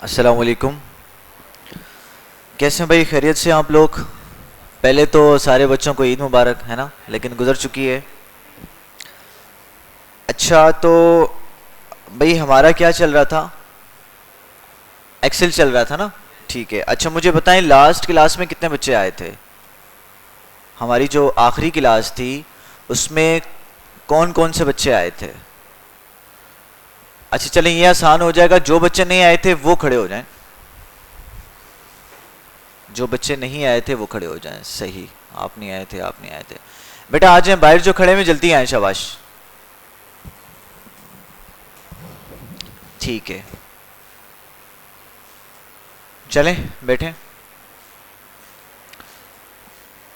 अस्सलाम वालेकुम। कैसे हैं भाई, खैरियत से आप लोग? पहले तो सारे बच्चों को ईद मुबारक, है ना, लेकिन गुजर चुकी है। अच्छा, तो भाई हमारा क्या चल रहा था? एक्सेल चल रहा था ना? ठीक है। अच्छा, मुझे बताएं लास्ट क्लास में कितने बच्चे आए थे? हमारी जो आखिरी क्लास थी उसमें कौन कौन से बच्चे आए थे? अच्छा चलें, ये आसान हो जाएगा, जो बच्चे नहीं आए थे वो खड़े हो जाएं। जो बच्चे नहीं आए थे वो खड़े हो जाएं। सही, आप नहीं आए थे, आप नहीं आए थे। बेटा आ जाएं बाहर, जो खड़े में जल्दी आए, शाबाश। ठीक है, चलें बैठें।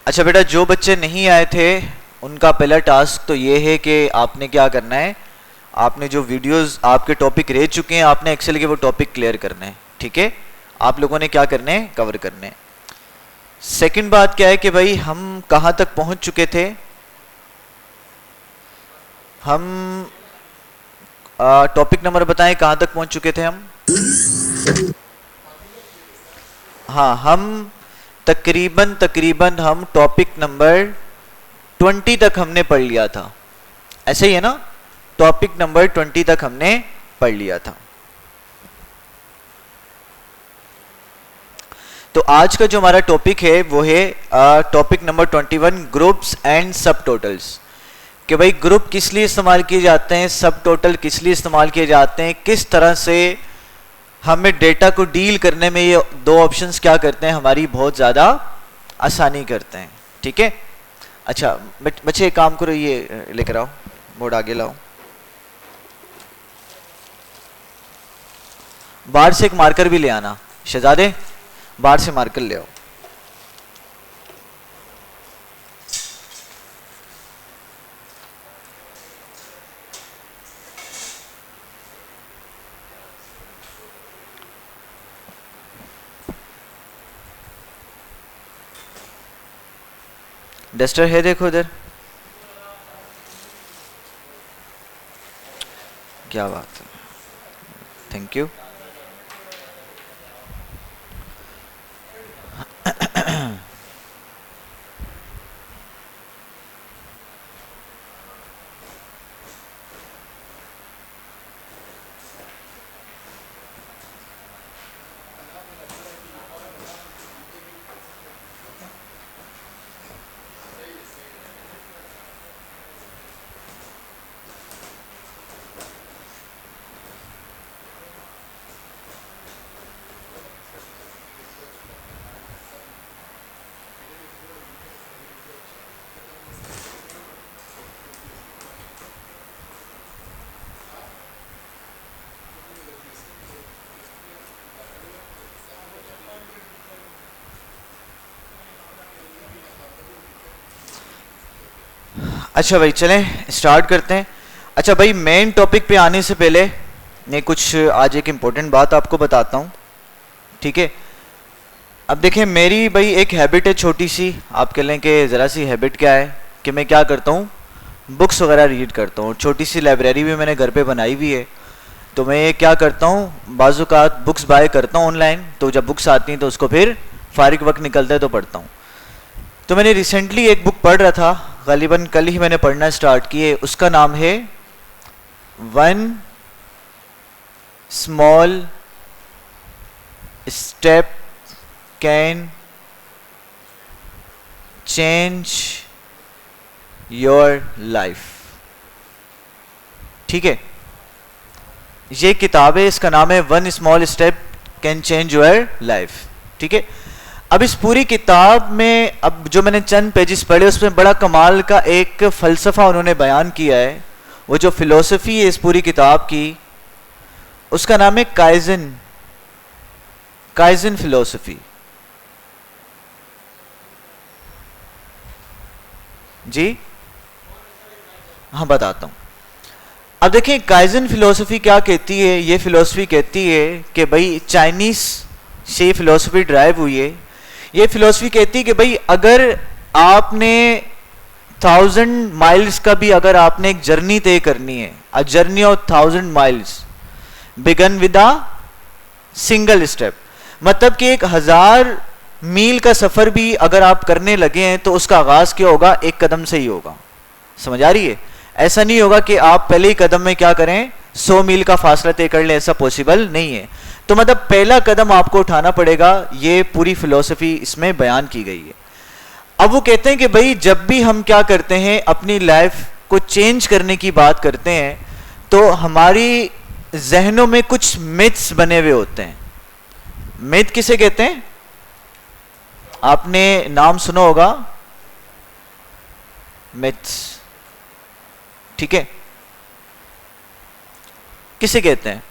अच्छा बेटा, जो बच्चे नहीं आए थे उनका पहला टास्क तो ये है कि आपने क्या करना है, आपने जो वीडियोस आपके टॉपिक रह चुके हैं आपने एक्सेल के वो टॉपिक क्लियर करने हैं। ठीक है, आप लोगों ने क्या करने हैं, कवर करने हैं। सेकंड बात क्या है कि भाई हम कहां तक पहुंच चुके थे? हम टॉपिक नंबर बताएं, कहां तक पहुंच चुके थे हम? हाँ, हम तकरीबन हम टॉपिक नंबर 20 तक हमने पढ़ लिया था। ऐसे ही है ना? टॉपिक नंबर 20 तक हमने पढ़ लिया था। तो आज का जो हमारा टॉपिक है वो है टॉपिक नंबर 21, ग्रुप्स एंड सब टोटल्स। कि भाई ग्रुप किस लिए इस्तेमाल किए जाते हैं, सब टोटल किस लिए इस्तेमाल किए जाते हैं, किस तरह से हमें डेटा को डील करने में ये दो ऑप्शंस क्या करते हैं, हमारी बहुत ज़्यादा आसानी करते हैं। ठीक है। अच्छा बच्चे एक काम करो, ये लेकर आओ, बोर्ड आगे लाओ। बाहर से एक मार्कर भी ले आना, शहजादे बाहर से मार्कर ले आओ। डस्टर है, देखो इधर। क्या बात है, थैंक यू। अच्छा भाई चलें स्टार्ट करते हैं। अच्छा भाई, मेन टॉपिक पे आने से पहले मैं कुछ आज एक इम्पोर्टेंट बात आपको बताता हूँ। ठीक है। अब देखें, मेरी भाई एक हैबिट है छोटी सी, आप कह लें कि ज़रा सी हैबिट। क्या है कि मैं क्या करता हूँ, बुक्स वगैरह रीड करता हूँ। छोटी सी लाइब्रेरी भी मैंने घर पे बनाई हुई है। तो मैं क्या करता हूँ, बाज़-औक़ात बुक्स बाय करता हूँ ऑनलाइन, तो जब बुक्स आती हैं तो उसको फिर फारिग वक्त निकलता है तो पढ़ता हूँ। तो मैंने रिसेंटली एक बुक पढ़ रहा था, गालिबन कल ही मैंने पढ़ना स्टार्ट किए। उसका नाम है one small step can change your life. ठीक है, ये किताब है, इसका नाम है one small step can change your life. ठीक है। अब इस पूरी किताब में, अब जो मैंने चंद पेजेस पढ़े उसमें बड़ा कमाल का एक फ़लसफ़ा उन्होंने बयान किया है। वो जो फ़िलोसफ़ी है इस पूरी किताब की, उसका नाम है काइज़न, काइज़न फ़िलोसफ़ी। जी हाँ, बताता हूँ। अब देखें, काइज़न फ़िलोसफ़ी क्या कहती है। ये फ़िलोसफ़ी कहती है कि भाई चाइनीज़ से फ़िलोसफ़ी ड्राइव हुई है। ये फ़िलोसफ़ी कहती है कि भाई अगर आपने 1000 माइल्स का भी अगर आपने एक जर्नी तय करनी है, a journey of 1000 miles begin with a single step. मतलब कि 1000 मील का सफर भी अगर आप करने लगे हैं तो उसका आगाज क्या होगा, एक कदम से ही होगा। समझ आ रही है? ऐसा नहीं होगा कि आप पहले ही कदम में क्या करें 100 मील का फासला तय कर लें, ऐसा पॉसिबल नहीं है। तो मतलब पहला कदम आपको उठाना पड़ेगा, ये पूरी फिलॉसफी इसमें बयान की गई है। अब वो कहते हैं कि भाई जब भी हम क्या करते हैं अपनी लाइफ को चेंज करने की बात करते हैं तो हमारी जहनों में कुछ मिथ्स बने हुए होते हैं। मिथ किसे कहते हैं? आपने नाम सुना होगा, मिथ्स, ठीक है? किसे कहते हैं?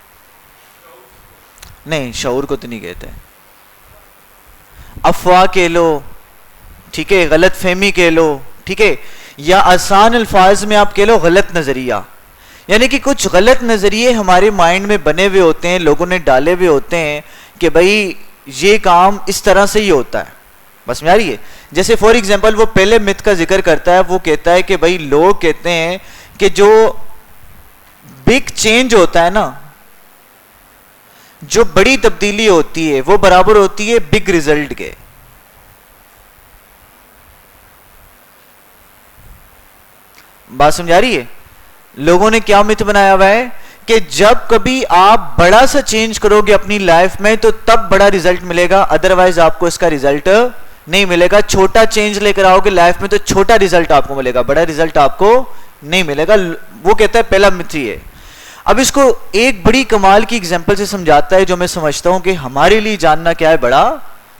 नहीं, शऊर को तो नहीं कहते। अफवाह कह लो, ठीक है, गलत फहमी कह लो, ठीक है, या आसान अल्फाज में आप कह लो गलत नजरिया। यानी कि कुछ गलत नजरिए हमारे माइंड में बने हुए होते हैं, लोगों ने डाले हुए होते हैं कि भाई ये काम इस तरह से ही होता है। बस में आ रही है? जैसे फॉर एग्जाम्पल वो पहले मिथ का जिक्र करता है, वो कहता है कि भाई लोग कहते हैं कि जो बिग चेंज होता है ना, जो बड़ी तब्दीली होती है वो बराबर होती है बिग रिजल्ट के। बात समझ आ रही है? लोगों ने क्या मिथ बनाया हुआ है कि जब कभी आप बड़ा सा चेंज करोगे अपनी लाइफ में तो तब बड़ा रिजल्ट मिलेगा, अदरवाइज आपको इसका रिजल्ट नहीं मिलेगा। छोटा चेंज लेकर आओगे लाइफ में तो छोटा रिजल्ट आपको मिलेगा, बड़ा रिजल्ट आपको नहीं मिलेगा। वो कहता है पहला मिथ ही है। अब इसको एक बड़ी कमाल की एग्जांपल से समझाता है जो मैं समझता हूं कि हमारे लिए जानना क्या है बड़ा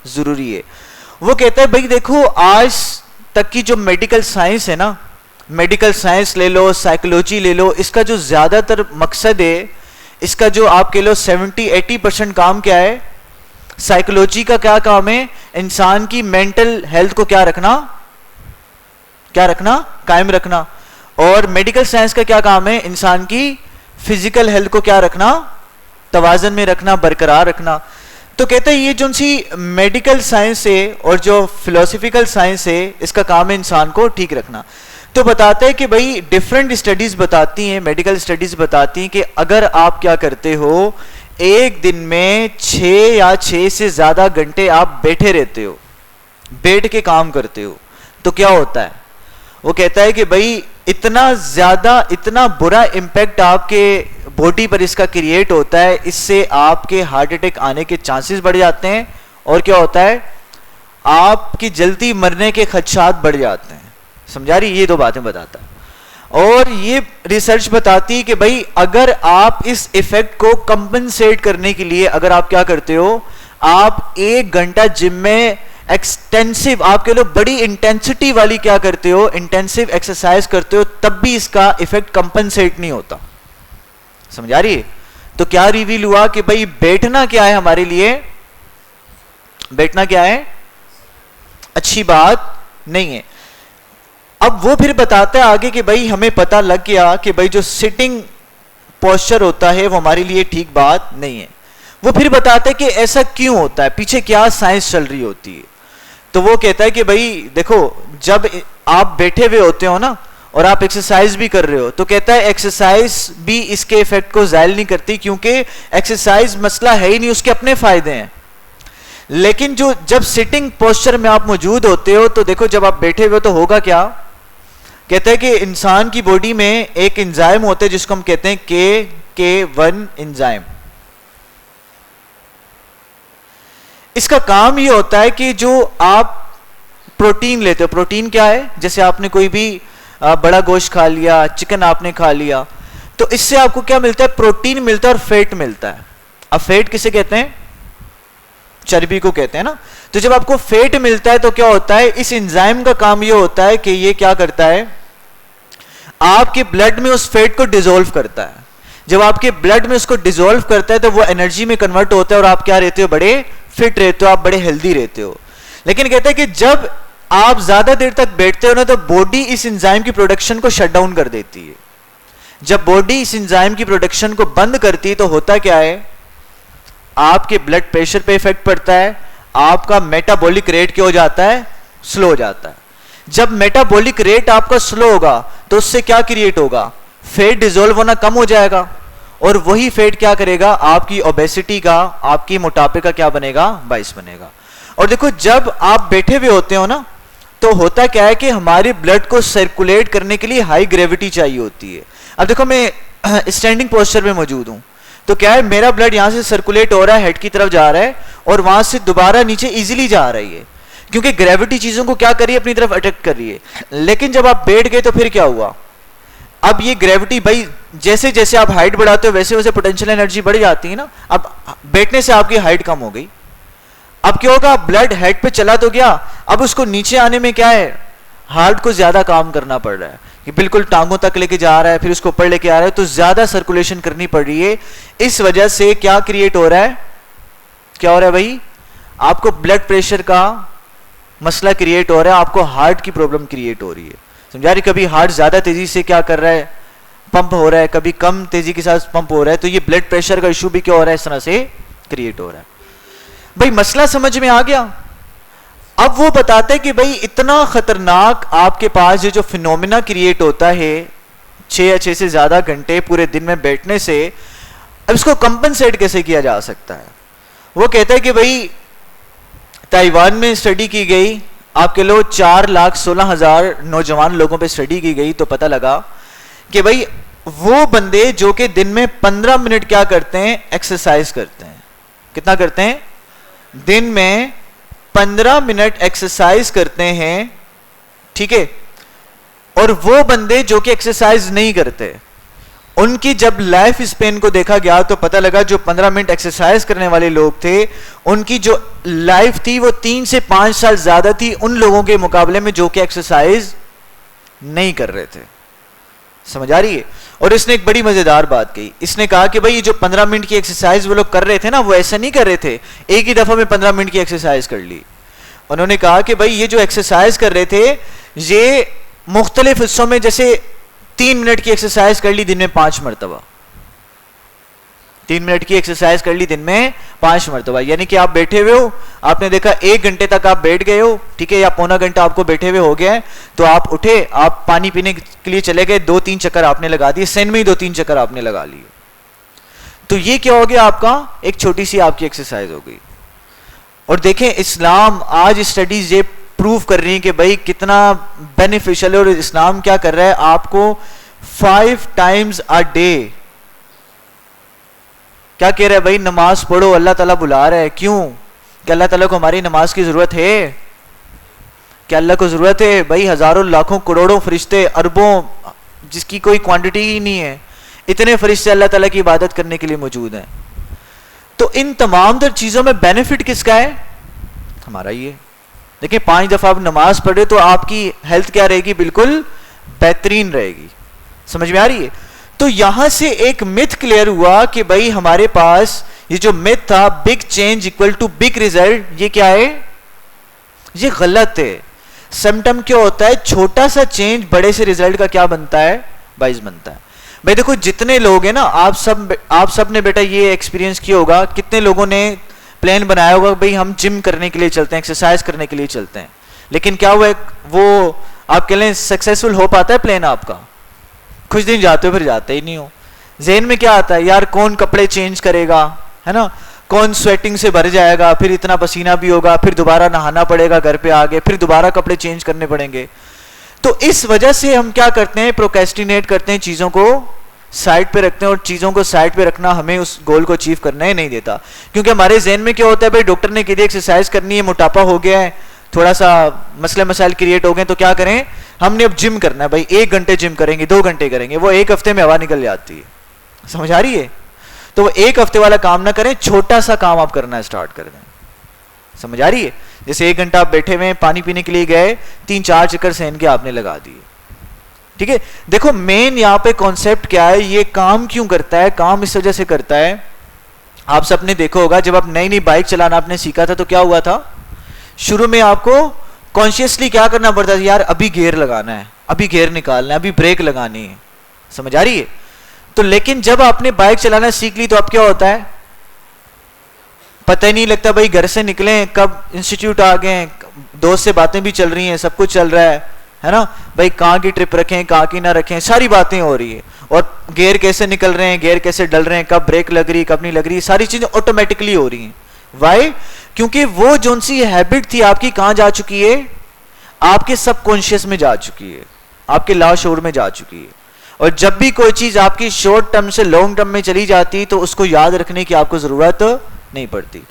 जरूरी है। वो कहता है भाई देखो आज तक की जो मेडिकल साइंस है ना, मेडिकल साइंस ले लो, साइकोलॉजी ले लो, इसका जो ज्यादातर मकसद है, इसका जो आप कह लो 70-80% काम क्या है? साइकोलॉजी का क्या काम है? इंसान की मेंटल हेल्थ को क्या रखना, कायम रखना। और मेडिकल साइंस का क्या काम है? इंसान की फिजिकल हेल्थ को क्या रखना, तवाजन में रखना, बरकरार रखना। तो कहते हैं ये जो सी मेडिकल साइंस है और जो फिलोसफिकल साइंस है इसका काम है इंसान को ठीक रखना। तो बताते हैं कि भाई डिफरेंट स्टडीज बताती हैं, मेडिकल स्टडीज बताती हैं कि अगर आप क्या करते हो एक दिन में 6 या 6 से ज्यादा घंटे आप बैठे रहते हो, बैठ के काम करते हो, तो क्या होता है? वो कहता है कि भाई इतना ज्यादा, इतना बुरा इंपैक्ट आपके बॉडी पर इसका क्रिएट होता है, इससे आपके हार्ट अटैक आने के चांसेस बढ़ जाते हैं और क्या होता है? आपकी जल्दी मरने के खदशात बढ़ जाते हैं। समझा रही? ये दो बातें बताता है। और ये रिसर्च बताती है कि भाई अगर आप इस इफेक्ट को कंपनसेट करने के लिए अगर आप क्या करते हो, आप 1 घंटा जिम में एक्सटेंसिव, आप कह लो बड़ी इंटेंसिटी वाली क्या करते हो, इंटेंसिव एक्सरसाइज करते हो, तब भी इसका इफेक्ट कंपनसेट नहीं होता। समझ आ रही है? तो क्या रिवील हुआ कि भाई बैठना क्या है हमारे लिए? बैठना क्या है? अच्छी बात नहीं है। अब वो फिर बताता है आगे कि भाई हमें पता लग गया कि भाई जो सिटिंग पोस्चर होता है वो हमारे लिए ठीक बात नहीं है। वो फिर बताता है कि ऐसा क्यों होता है, पीछे क्या साइंस चल रही होती है। तो वो कहता है कि भाई देखो जब आप बैठे हुए होते हो ना और आप एक्सरसाइज भी कर रहे हो, तो कहता है एक्सरसाइज भी इसके इफेक्ट को जायल नहीं करती, क्योंकि एक्सरसाइज मसला है ही नहीं, उसके अपने फायदे हैं। लेकिन जो जब सिटिंग पोस्चर में आप मौजूद होते हो तो देखो जब आप बैठे हुए हो तो होगा क्या? कहते हैं कि इंसान की बॉडी में एक एंजाइम होता है जिसको हम कहते हैं K1 एंजाइम। इसका काम ये होता है कि जो आप प्रोटीन लेते हो, प्रोटीन क्या है? जैसे आपने कोई भी बड़ा गोश्त खा लिया, चिकन आपने खा लिया, तो इससे आपको क्या मिलता है? प्रोटीन मिलता है और फैट मिलता है। अब फैट किसे कहते हैं? चर्बी को कहते हैं ना। तो जब आपको फैट मिलता है तो क्या होता है? इस एंजाइम का काम ये होता है कि ये क्या करता है? आपके ब्लड में उस फैट को डिसॉल्व करता है। जब आपके ब्लड में उसको डिसॉल्व करता है तो वो एनर्जी में कन्वर्ट होता है और आप क्या रहते हो? बड़े फिट रहते हो, आप बड़े हेल्दी रहते हो। लेकिन कहते हैं कि जब आप ज्यादा देर तक बैठते हो ना तो बॉडी इस एंजाइम की प्रोडक्शन को शट डाउन कर देती है। जब बॉडी इस एंजाइम की प्रोडक्शन को बंद करती है तो होता क्या है? आपके ब्लड प्रेशर पे इफेक्ट पड़ता है, आपका मेटाबॉलिक रेट क्या हो जाता है? स्लो हो जाता है। जब मेटाबॉलिक रेट आपका स्लो होगा तो उससे क्या क्रिएट होगा? फैट डिसॉल्व होना कम हो जाएगा और वही फैट क्या करेगा, आपकी ओबेसिटी का, आपकी मोटापे का क्या बनेगा, बाइस बनेगा। और देखो जब आप बैठे हुए होते हो ना, तो होता क्या है कि हमारे ब्लड को सर्कुलेट करने के लिए हाई ग्रेविटी चाहिए होती है। अब देखो मैं स्टैंडिंग पोस्चर में मौजूद हूं, तो क्या है, मेरा ब्लड यहां से सर्कुलेट हो रहा है, हेड की तरफ जा रहा है और वहां से दोबारा नीचे इजीली जा रही है, क्योंकि ग्रेविटी चीजों को क्या कर रही है, अपनी तरफ अट्रैक्ट कर रही है। लेकिन जब आप बैठ गए तो फिर क्या हुआ, अब ये ग्रेविटी भाई जैसे जैसे आप हाइट बढ़ाते हो वैसे वैसे पोटेंशियल एनर्जी बढ़ जाती है ना। अब बैठने से आपकी हाइट कम हो गई, अब क्या होगा, ब्लड हेड पे चला तो गया, अब उसको नीचे आने में क्या है, हार्ट को ज्यादा काम करना पड़ रहा है, कि बिल्कुल टांगों तक लेके जा रहा है, फिर उसको ऊपर लेके आ रहा है, तो ज्यादा सर्कुलेशन करनी पड़ रही है। इस वजह से क्या क्रिएट हो रहा है, क्या हो रहा है भाई, आपको ब्लड प्रेशर का मसला क्रिएट हो रहा है, आपको हार्ट की प्रॉब्लम क्रिएट हो रही है। समझा रही, कभी हार्ट ज्यादा तेजी से क्या कर रहा है, पंप हो रहा है, कभी कम तेजी के साथ पंप हो रहा है, तो ये ब्लड प्रेशर का इशू भी क्या हो रहा है, इस तरह से क्रिएट हो रहा है। भाई मसला समझ में आ गया। अब वो बताते हैं कि भाई इतना खतरनाक आपके पास जो फिनोमिना क्रिएट होता है 6 या 6 से ज्यादा घंटे पूरे दिन में बैठने से, अब इसको कंपनसेट कैसे किया जा सकता है। वो कहता है कि भाई ताइवान में स्टडी की गई, आपके लो 4,16,000 नौजवान लोगों पे स्टडी की गई, तो पता लगा कि भाई वो बंदे जो कि दिन में 15 मिनट क्या करते हैं, एक्सरसाइज करते हैं। कितना करते हैं, दिन में 15 मिनट एक्सरसाइज करते हैं, ठीक है। और वो बंदे जो कि एक्सरसाइज नहीं करते, उनकी जब लाइफ स्पेन को देखा गया तो पता लगा जो 15 मिनट एक्सरसाइज करने वाले लोग थे, उनकी जो लाइफ थी वो 3 से 5 साल ज्यादा थी उन लोगों के मुकाबले में जो कि एक्सरसाइज नहीं कर रहे थे। समझ आ रही है। और इसने एक बड़ी मजेदार बात कही, इसने कहा कि भाई ये जो 15 मिनट की एक्सरसाइज वो लोग कर रहे थे ना, वो ऐसा नहीं कर रहे थे एक ही दफा में 15 मिनट की एक्सरसाइज कर ली। उन्होंने कहा कि भाई ये जो एक्सरसाइज कर रहे थे, ये मुख्तलिफ हिस्सों में, जैसे 3 मिनट की एक्सरसाइज कर ली दिन में 5 मरतबा, 3 मिनट की एक्सरसाइज कर ली दिन में 5 मरतबा, यानी कि आप बैठे हुए हो, आपने देखा 1 घंटे तक आप बैठ गए हो, ठीक है, या पौना घंटा आपको बैठे हुए हो गया है, तो आप उठे, आप पानी पीने के लिए चले गए, 2-3 चक्कर आपने लगा दिए, सैन में ही 2-3 चक्कर आपने लगा लिए, तो ये क्या हो गया, आपका एक छोटी सी आपकी एक्सरसाइज हो गई। और देखें इस्लाम आज स्टडीज ये प्रूव कर रही है कि भाई कितना बेनिफिशियल है। और इस्लाम क्या कर रहा है, आपको 5 टाइम्स अ डे क्या कह रहा है भाई, नमाज पढ़ो, अल्लाह ताला बुला रहा है। क्यों, क्या अल्लाह ताला को हमारी नमाज की जरूरत है, क्या अल्लाह को जरूरत है भाई, हजारों लाखों करोड़ों फरिश्ते, अरबों, जिसकी कोई क्वांटिटी ही नहीं है, इतने फरिश्ते अल्लाह ताला की इबादत करने के लिए मौजूद हैं। तो इन तमाम तर चीजों में बेनिफिट किसका है, हमारा ही है। देखिए 5 दफा आप नमाज पढ़े तो आपकी हेल्थ क्या रहेगी, बिल्कुल बेहतरीन रहेगी। समझ में आ रही है। तो यहां से एक मिथ क्लियर हुआ कि भाई हमारे पास ये जो मिथ था, big change equal to big result, ये क्या है, ये गलत है। समटाइम क्या होता है, छोटा सा चेंज बड़े से रिजल्ट का क्या बनता है, बाइस बनता है। भाई देखो जितने लोग हैं ना, आप सब ने बेटा ये एक्सपीरियंस किया होगा, कितने लोगों ने प्लान बनाया होगा भाई हम जिम करने के लिए चलते हैं, एक्सरसाइज करने के लिए चलते हैं, लेकिन क्या हुआ, वो आप कह लें सक्सेसफुल हो पाता है प्लान आपका, कुछ दिन जाते हो फिर जाते ही नहीं हो। ज़हन में क्या आता है, यार कौन कपड़े चेंज करेगा, है ना, कौन स्वेटिंग से भर जाएगा, फिर इतना पसीना भी होगा, फिर दोबारा नहाना पड़ेगा घर पे आके, फिर दोबारा कपड़े चेंज करने पड़ेंगे। तो इस वजह से हम क्या करते हैं, प्रोक्रेस्टिनेट करते हैं, चीज़ों को साइड पे रखते हैं, और चीज़ों को साइड पे रखना हमें उस गोल को अचीव करना ही नहीं देता। क्योंकि हमारे जहन में क्या होता है, भाई डॉक्टर ने कही एक्सरसाइज करनी है, मोटापा हो गया है, थोड़ा सा मसले मसाइल क्रिएट हो गए, तो क्या करें, हमने अब जिम करना है भाई, 1 घंटे जिम करेंगे, 2 घंटे करेंगे, वो 1 हफ्ते में हवा निकल जाती है। समझ आ रही है। तो वो 1 हफ्ते वाला काम ना करें, छोटा सा काम आप करना स्टार्ट कर दें। समझ आ रही है। जैसे 1 घंटा आप बैठे हुए पानी पीने के लिए गए, 3-4 चक्कर सहन के आपने लगा दिए, ठीक है। देखो मेन यहाँ पे कॉन्सेप्ट क्या है, ये काम क्यों करता है, काम इस वजह से करता है, आप सबने देखा होगा जब आप नई नई बाइक चलाना आपने सीखा था तो क्या हुआ था, शुरू में आपको कॉन्शियसली क्या करना पड़ता था, यार अभी गियर लगाना है, अभी गियर निकालना है, अभी ब्रेक लगानी है। समझ आ रही है। तो लेकिन जब आपने बाइक चलाना सीख ली तो अब क्या होता है, पता ही नहीं लगता भाई घर से निकले कब इंस्टीट्यूट आ गए, दोस्त से बातें भी चल रही हैं, सब कुछ चल रहा है ना भाई, कहाँ की ट्रिप रखें कहाँ की ना रखें, सारी बातें हो रही है। और गियर कैसे निकल रहे हैं, गियर कैसे डल रहे हैं, कब ब्रेक लग रही, कब नहीं लग रही, सारी चीजें ऑटोमेटिकली हो रही हैं। वाई? क्योंकि वो जोन सी हैबिट थी आपकी कहां जा चुकी है, आपके सबकॉन्शियस में जा चुकी है, आपके लाशऊर में जा चुकी है। और जब भी कोई चीज आपकी शॉर्ट टर्म से लॉन्ग टर्म में चली जाती तो उसको याद रखने की आपको जरूरत नहीं पड़ती।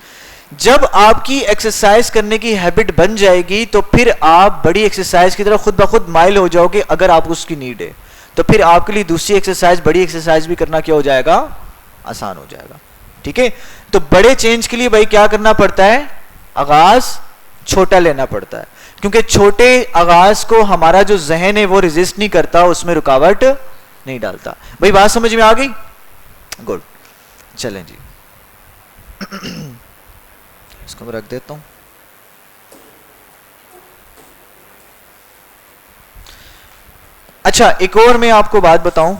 जब आपकी एक्सरसाइज करने की हैबिट बन जाएगी तो फिर आप बड़ी एक्सरसाइज की तरफ खुद ब खुद माइल हो जाओगे। अगर आपको उसकी नीड है तो फिर आपके लिए दूसरी एक्सरसाइज, बड़ी एक्सरसाइज भी करना क्या हो जाएगा, आसान हो जाएगा। ठीक है, तो बड़े चेंज के लिए भाई क्या करना पड़ता है, आगाज छोटा लेना पड़ता है, क्योंकि छोटे आगाज को हमारा जो जहन है वो रेजिस्ट नहीं करता, उसमें रुकावट नहीं डालता। भाई बात समझ में आ गई? गुड, चलें जी। इसको मैं रख देता हूं। अच्छा, एक और मैं आपको बात बताऊं,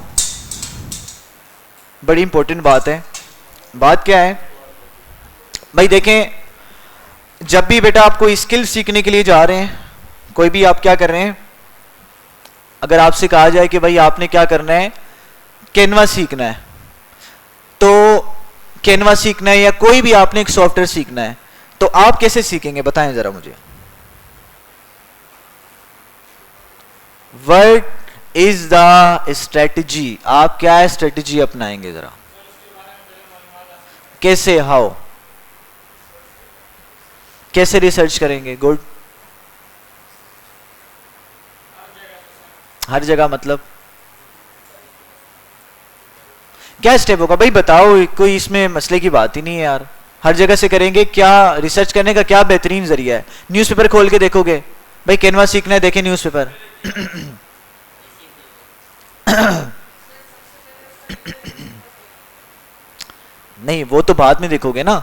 बड़ी इंपॉर्टेंट बात है। बात क्या है भाई, देखें, जब भी बेटा आप कोई स्किल सीखने के लिए जा रहे हैं, कोई भी आप क्या कर रहे हैं, अगर आपसे कहा जाए कि भाई आपने क्या करना है, कैनवा सीखना है, तो कैनवा सीखना है या कोई भी आपने एक सॉफ्टवेयर सीखना है, तो आप कैसे सीखेंगे बताएं जरा मुझे। व्हाट इज द स्ट्रेटजी, आप क्या स्ट्रेटजी अपनाएंगे जरा, कैसे, हाउ, कैसे रिसर्च करेंगे? गुड, हर जगह मतलब क्या स्टेप होगा भाई, बताओ, कोई इसमें मसले की बात ही नहीं है यार। हर जगह से करेंगे, क्या रिसर्च करने का क्या बेहतरीन जरिया है, न्यूज़पेपर खोल के देखोगे भाई, कैनवा सीखना है, देखें न्यूज़पेपर। नहीं, वो तो बाद में देखोगे ना,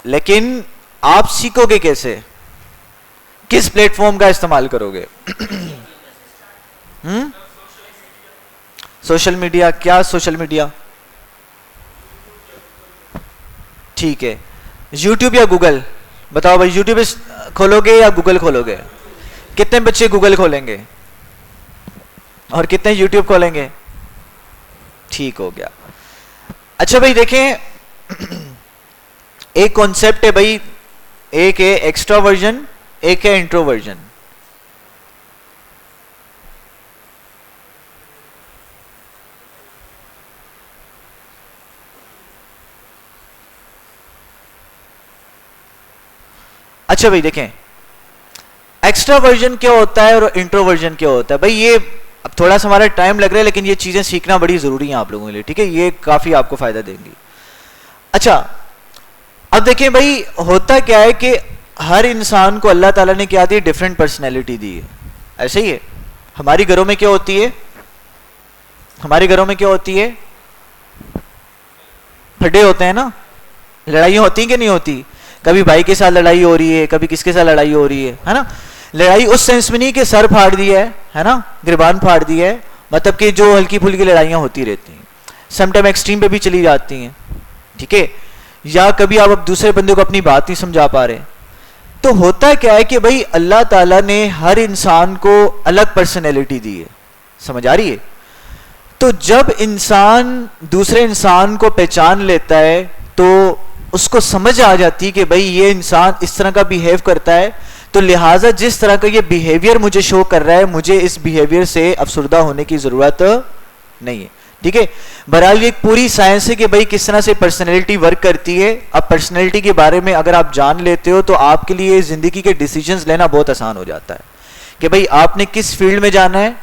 लेकिन आप सीखोगे कैसे, किस प्लेटफॉर्म का इस्तेमाल करोगे? सोशल मीडिया, क्या सोशल मीडिया? ठीक है, यूट्यूब या गूगल? बताओ भाई, यूट्यूब खोलोगे या गूगल खोलोगे? कितने बच्चे गूगल खोलेंगे और कितने यूट्यूब खोलेंगे? ठीक हो गया। अच्छा भाई देखें, एक कॉन्सेप्ट है भाई, एक है एक्सट्रोवर्जन, एक है इंट्रोवर्जन। अच्छा भाई देखें, एक्स्ट्रावर्जन क्या होता है और इंट्रोवर्जन क्या होता है भाई, ये अब थोड़ा सा हमारा टाइम लग रहा है, लेकिन ये चीजें सीखना बड़ी जरूरी है आप लोगों के लिए। ठीक है, ये काफी आपको फायदा देंगी। अच्छा, अब देखें भाई, होता क्या है कि हर इंसान को अल्लाह ताला ने क्या दी, डिफरेंट पर्सनैलिटी दी है। ऐसे ही है, हमारी घरों में क्या होती है, हमारे घरों में क्या होती है, फड्डे होते हैं ना, लड़ाइयाँ होती हैं कि नहीं होती? कभी भाई के साथ लड़ाई हो रही है, कभी किसके साथ लड़ाई हो रही है ना। लड़ाई उस सेंस में नहीं कि सर फाड़ दिया है ना, गिरबान फाड़ दिया है, मतलब कि जो हल्की फुल्की लड़ाइयाँ होती रहती हैं, समटाइम एक्सट्रीम पे भी चली जाती हैं। ठीक है, या कभी आप अब दूसरे बंदे को अपनी बात नहीं समझा पा रहे। तो होता क्या है कि भाई अल्लाह ताला ने हर इंसान को अलग पर्सनैलिटी दी है, समझ आ रही है? तो जब इंसान दूसरे इंसान को पहचान लेता है तो उसको समझ आ जाती है कि भाई ये इंसान इस तरह का बिहेव करता है, तो लिहाजा जिस तरह का ये बिहेवियर मुझे शो कर रहा है, मुझे इस बिहेवियर से अफसुर्दा होने की जरूरत नहीं है। ठीक है, बहरहाल ये एक पूरी साइंस है कि भाई किस तरह से पर्सनैलिटी वर्क करती है। अब पर्सनैलिटी के बारे में अगर आप जान लेते हो तो आपके लिए जिंदगी के डिसीजंस लेना बहुत आसान हो जाता है कि भाई आपने किस फील्ड में जाना है,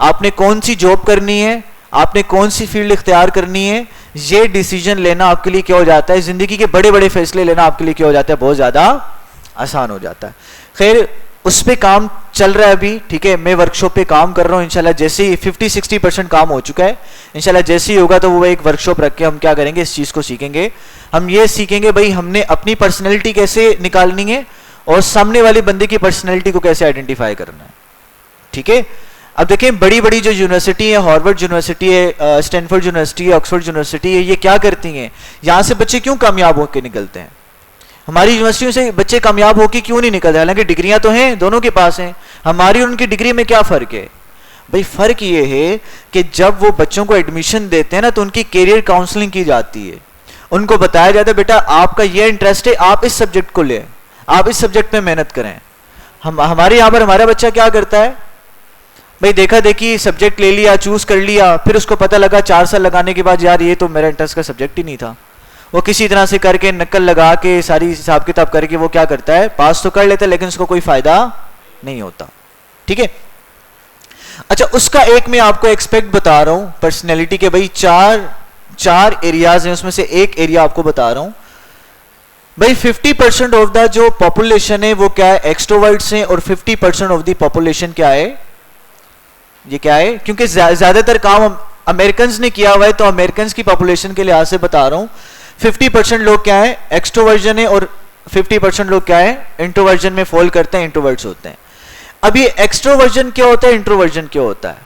आपने कौन सी जॉब करनी है, आपने कौन सी फील्ड इख्तियार करनी है। ये डिसीजन लेना आपके लिए क्या हो जाता है, जिंदगी के बड़े बड़े फैसले लेना आपके लिए क्या हो जाता है, बहुत ज्यादा आसान हो जाता है। खैर, उस पे काम चल रहा है अभी। ठीक है, मैं वर्कशॉप पे काम कर रहा हूँ, इंशाल्लाह जैसे ही 50-60% काम हो चुका है, इंशाल्लाह जैसे ही होगा तो वो एक वर्कशॉप रख के हम क्या करेंगे, इस चीज को सीखेंगे। हम ये सीखेंगे भाई हमने अपनी पर्सनैलिटी कैसे निकालनी है और सामने वाले बंदे की पर्सनैलिटी को कैसे आइडेंटिफाई करना है। ठीक है, अब देखें, बड़ी बड़ी जो यूनिवर्सिटी है, हार्वर्ड यूनिवर्सिटी है, स्टैनफोर्ड यूनिवर्सिटी है, ऑक्सफोर्ड यूनिवर्सिटी है, ये क्या करती हैं, यहाँ से बच्चे क्यों कामयाब होकर निकलते हैं? हमारी यूनिवर्सिटियों से बच्चे कामयाब होकर क्यों नहीं निकलते? हालांकि डिग्रियां तो हैं, दोनों के पास हैं, हमारी और उनकी डिग्री में क्या फर्क है? भाई फर्क ये है कि जब वो बच्चों को एडमिशन देते हैं ना तो उनकी कैरियर काउंसलिंग की जाती है, उनको बताया जाता है बेटा आपका ये इंटरेस्ट है, आप इस सब्जेक्ट को लें, आप इस सब्जेक्ट पे मेहनत करें। हमारे यहाँ पर हमारा बच्चा क्या करता है भाई, देखा देखी सब्जेक्ट ले लिया, चूज कर लिया, फिर उसको पता लगा 4 साल लगाने के बाद यार ये तो मेरा इंटरेस्ट का सब्जेक्ट ही नहीं था, वो किसी तरह से करके नकल लगा के सारी हिसाब किताब करके वो क्या करता है, पास तो कर लेता है लेकिन उसको कोई फायदा नहीं होता। ठीक है, अच्छा उसका एक मैं आपको एक्सपेक्ट बता रहा हूं पर्सनैलिटी के, भाई चार एरियाज हैं, उसमें से एक एरिया आपको बता रहा हूं भाई। 50% ऑफ द जो पॉपुलेशन है वो क्या है, एक्सट्रोवर्ट्स हैं, और 50% ऑफ द पॉपुलेशन क्या है, ये क्या है, क्योंकि ज्यादातर काम अमेरिकन ने किया हुआ है तो अमेरिकन की पॉपुलेशन के लिहाज से बता रहा हूं। 50% लोग क्या है, एक्सट्रोवर्जन है, और 50% लोग क्या है, इंट्रोवर्जन में फॉल करते हैं, इंट्रोवर्ट्स होते हैं। अब ये एक्सट्रोवर्जन क्या होता है, इंट्रोवर्जन क्या होता है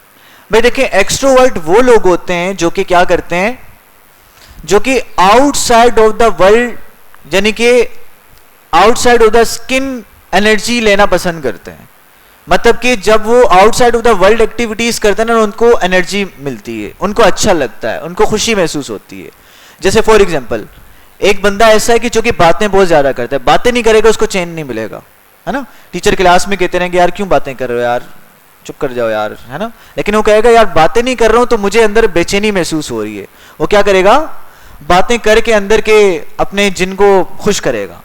भाई, देखिए एक्सट्रोवर्ट वो लोग होते हैं जो कि क्या करते हैं, जो कि आउटसाइड ऑफ द वर्ल्ड, यानी कि outside of the skin energy लेना पसंद करते हैं। मतलब कि जब वो outside of the world activities करते हैं ना, उनको एनर्जी मिलती है, उनको अच्छा लगता है, उनको खुशी महसूस होती है। जैसे फॉर एग्जांपल एक बंदा ऐसा है कि जो कि बातें बहुत ज्यादा करता है, बातें नहीं करेगा उसको चैन नहीं मिलेगा, है ना। टीचर क्लास में कहते रहेंगे यार क्यों बातें कर रहे हो यार, चुप कर जाओ यार, है ना, लेकिन वो कहेगा यार बातें नहीं कर रहा हूं तो मुझे अंदर बेचैनी महसूस हो रही है, वो क्या करेगा, बातें करके अंदर के अपने जिन को खुश करेगा।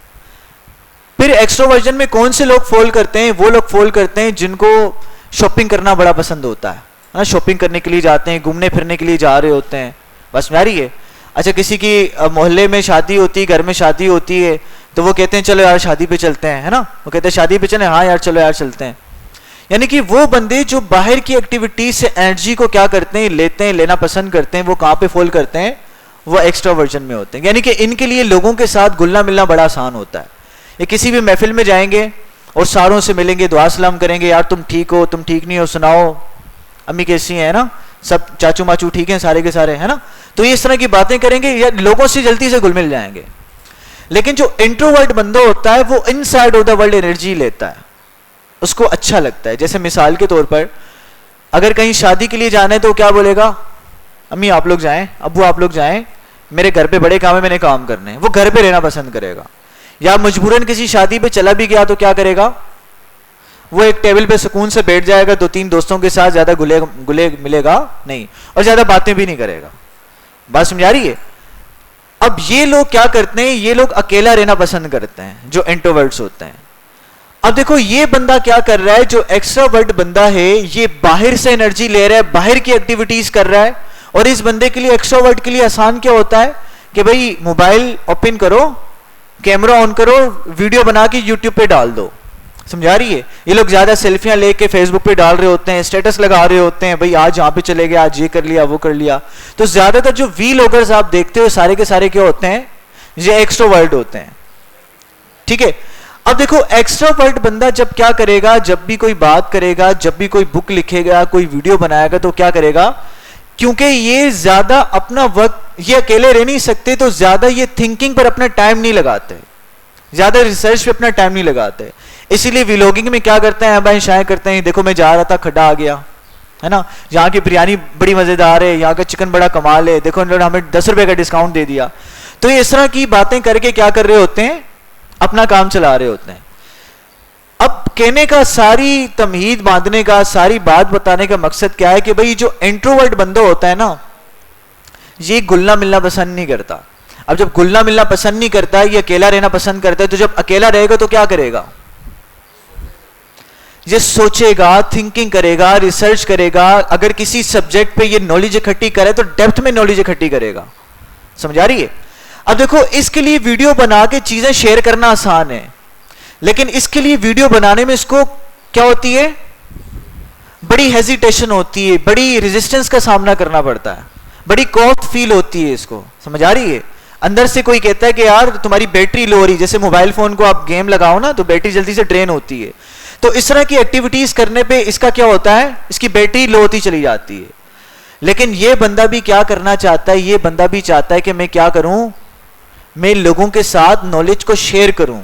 फिर एक्सट्रोवर्जन में कौन से लोग फॉल करते हैं, वो लोग फॉल करते हैं जिनको शॉपिंग करना बड़ा पसंद होता है ना, शॉपिंग करने के लिए जाते हैं, घूमने फिरने के लिए जा रहे होते हैं, बस मेरी है। अच्छा किसी की मोहल्ले में शादी होती है, घर में शादी होती है, तो वो कहते हैं चलो यार शादी पे चलते हैं, है ना, वो कहते हैं शादी पे चले, हाँ यार चलो यार चलते हैं। यानी कि वो बंदे जो बाहर की एक्टिविटीज से एनर्जी को क्या करते हैं, लेते हैं, लेना पसंद करते हैं, वो कहाँ पे फॉल करते हैं, वो एक्स्ट्रोवर्जन में होते हैं। यानी कि इनके लिए लोगों के साथ घुलना मिलना बड़ा आसान होता है। ये किसी भी महफिल में जाएंगे और सारों से मिलेंगे, दुआ सलाम करेंगे, यार तुम ठीक हो, तुम ठीक नहीं हो, सुनाओ अम्मी कैसी है ना, सब चाचू माचू ठीक हैं सारे के सारे, है ना, तो ये इस तरह की बातें करेंगे या लोगों से जल्दी से घुल मिल जाएंगे। लेकिन जो इंट्रोवर्ट बंदा होता है वो inside of the world energy लेता है, उसको अच्छा लगता है। जैसे मिसाल के तौर पर अगर कहीं शादी के लिए जाना है तो क्या बोलेगा, अम्मी आप लोग जाएं, अब्बू आप लोग जाएं, मेरे घर पे बड़े काम है, मैंने काम करने हैं, वो घर पे रहना पसंद करेगा। या मजबूरन किसी शादी पे चला भी गया तो क्या करेगा, वो एक टेबल पे सुकून से बैठ जाएगा, 2-3 दोस्तों के साथ, ज्यादा गुले मिलेगा नहीं और ज्यादा बातें भी नहीं करेगा। बात समझ आ रही है। अब ये लोग क्या करते हैं, ये लोग अकेला रहना पसंद करते हैं, जो इंट्रोवर्ट्स होते हैं। अब देखो ये बंदा क्या कर रहा है, जो एक्स्ट्रोवर्ट बंदा है ये बाहर से एनर्जी ले रहा है, बाहर की एक्टिविटीज कर रहा है। और इस बंदे के लिए, एक्स्ट्रोवर्ट के लिए आसान क्या होता है कि भाई मोबाइल ओपन करो, कैमरा ऑन करो, वीडियो बना के यूट्यूब पे डाल दो। समझा रही है। ये लोग ज्यादा सेल्फियां लेके फेसबुक पे डाल रहे होते हैं, स्टेटस लगा रहे होते हैं, भाई आज यहाँ पे चले गए, आज ये कर लिया वो कर लिया। तो ज्यादातर जो वी लोगर्स आप देखते हो सारे के सारे क्या होते हैं, ये एक्स्ट्रोवर्ट होते हैं। ठीक है। अब देखो एक्स्ट्रोवर्ट बंदा जब क्या करेगा, जब भी कोई बात करेगा, जब भी कोई बुक लिखेगा, कोई वीडियो बनाएगा, तो क्या करेगा, क्योंकि ये ज्यादा अपना वक्त, ये अकेले रह नहीं सकते, तो ज्यादा ये थिंकिंग पर अपना टाइम नहीं लगाते, ज्यादा रिसर्च पे अपना टाइम नहीं लगाते। इसीलिए व्लॉगिंग में क्या करते हैं, भाई शायद करते हैं, देखो मैं जा रहा था खड्डा आ गया, है ना, यहाँ की बिरयानी बड़ी मजेदार है, यहाँ का चिकन बड़ा कमाल है, देखो इन्होंने हमें 10 रुपए का डिस्काउंट दे दिया। तो ये इस तरह की बातें करके क्या कर रहे होते हैं, अपना काम चला रहे होते हैं। अब कहने का, सारी तमहीद बांधने का, सारी बात बताने का मकसद क्या है कि भाई जो इंट्रोवर्ट बंदा होता है ना, ये घुलना मिलना पसंद नहीं करता। अब जब घुलना मिलना पसंद नहीं करता, ये अकेला रहना पसंद करता है, तो जब अकेला रहेगा तो क्या करेगा, ये सोचेगा, थिंकिंग करेगा, रिसर्च करेगा। अगर किसी सब्जेक्ट पे ये नॉलेज इकट्ठी करे तो डेप्थ में नॉलेज इकट्ठी करेगा। समझ आ रही है। अब देखो इसके लिए वीडियो बना के चीजें शेयर करना आसान है, लेकिन इसके लिए वीडियो बनाने में इसको क्या होती है, बड़ी हेजिटेशन होती है, बड़ी रेजिस्टेंस का सामना करना पड़ता है, बड़ी कॉस्ट फील होती है इसको। समझ आ रही है। अंदर से कोई कहता है कि यार तुम्हारी बैटरी लो हो रही, जैसे मोबाइल फोन को आप गेम लगाओ ना तो बैटरी जल्दी से ड्रेन होती है, तो इस तरह की एक्टिविटीज करने पे इसका क्या होता है, इसकी बैटरी लो होती चली जाती है। लेकिन ये बंदा भी क्या करना चाहता है, ये बंदा भी चाहता है कि मैं क्या करूं, मैं लोगों के साथ नॉलेज को शेयर करूं,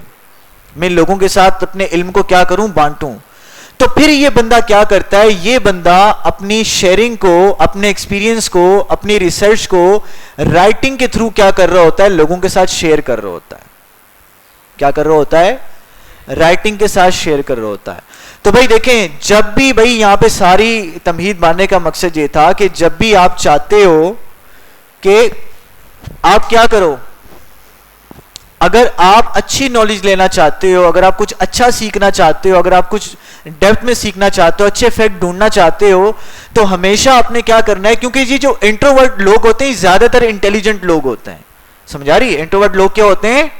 मैं लोगों के साथ अपने इल्म को क्या करूं, बांटूं। तो फिर ये बंदा क्या करता है, ये बंदा अपनी शेयरिंग को, अपने एक्सपीरियंस को, अपनी रिसर्च को राइटिंग के थ्रू क्या कर रहा होता है, लोगों के साथ शेयर कर रहा होता है। क्या कर रहा होता है, राइटिंग के साथ शेयर कर रहा होता है। तो भाई देखें, जब भी भाई यहां पे सारी तमहीद मारने का मकसद ये था कि जब भी आप चाहते हो कि आप क्या करो, अगर आप अच्छी नॉलेज लेना चाहते हो, अगर आप कुछ अच्छा सीखना चाहते हो, अगर आप कुछ डेप्थ में सीखना चाहते हो, अच्छे फैक्ट ढूंढना चाहते हो, तो हमेशा आपने क्या करना है, क्योंकि ये जो इंट्रोवर्ट लोग होते हैं ज्यादातर इंटेलिजेंट लोग होते हैं। समझ आ रही है? इंट्रोवर्ट लोग क्या होते हैं,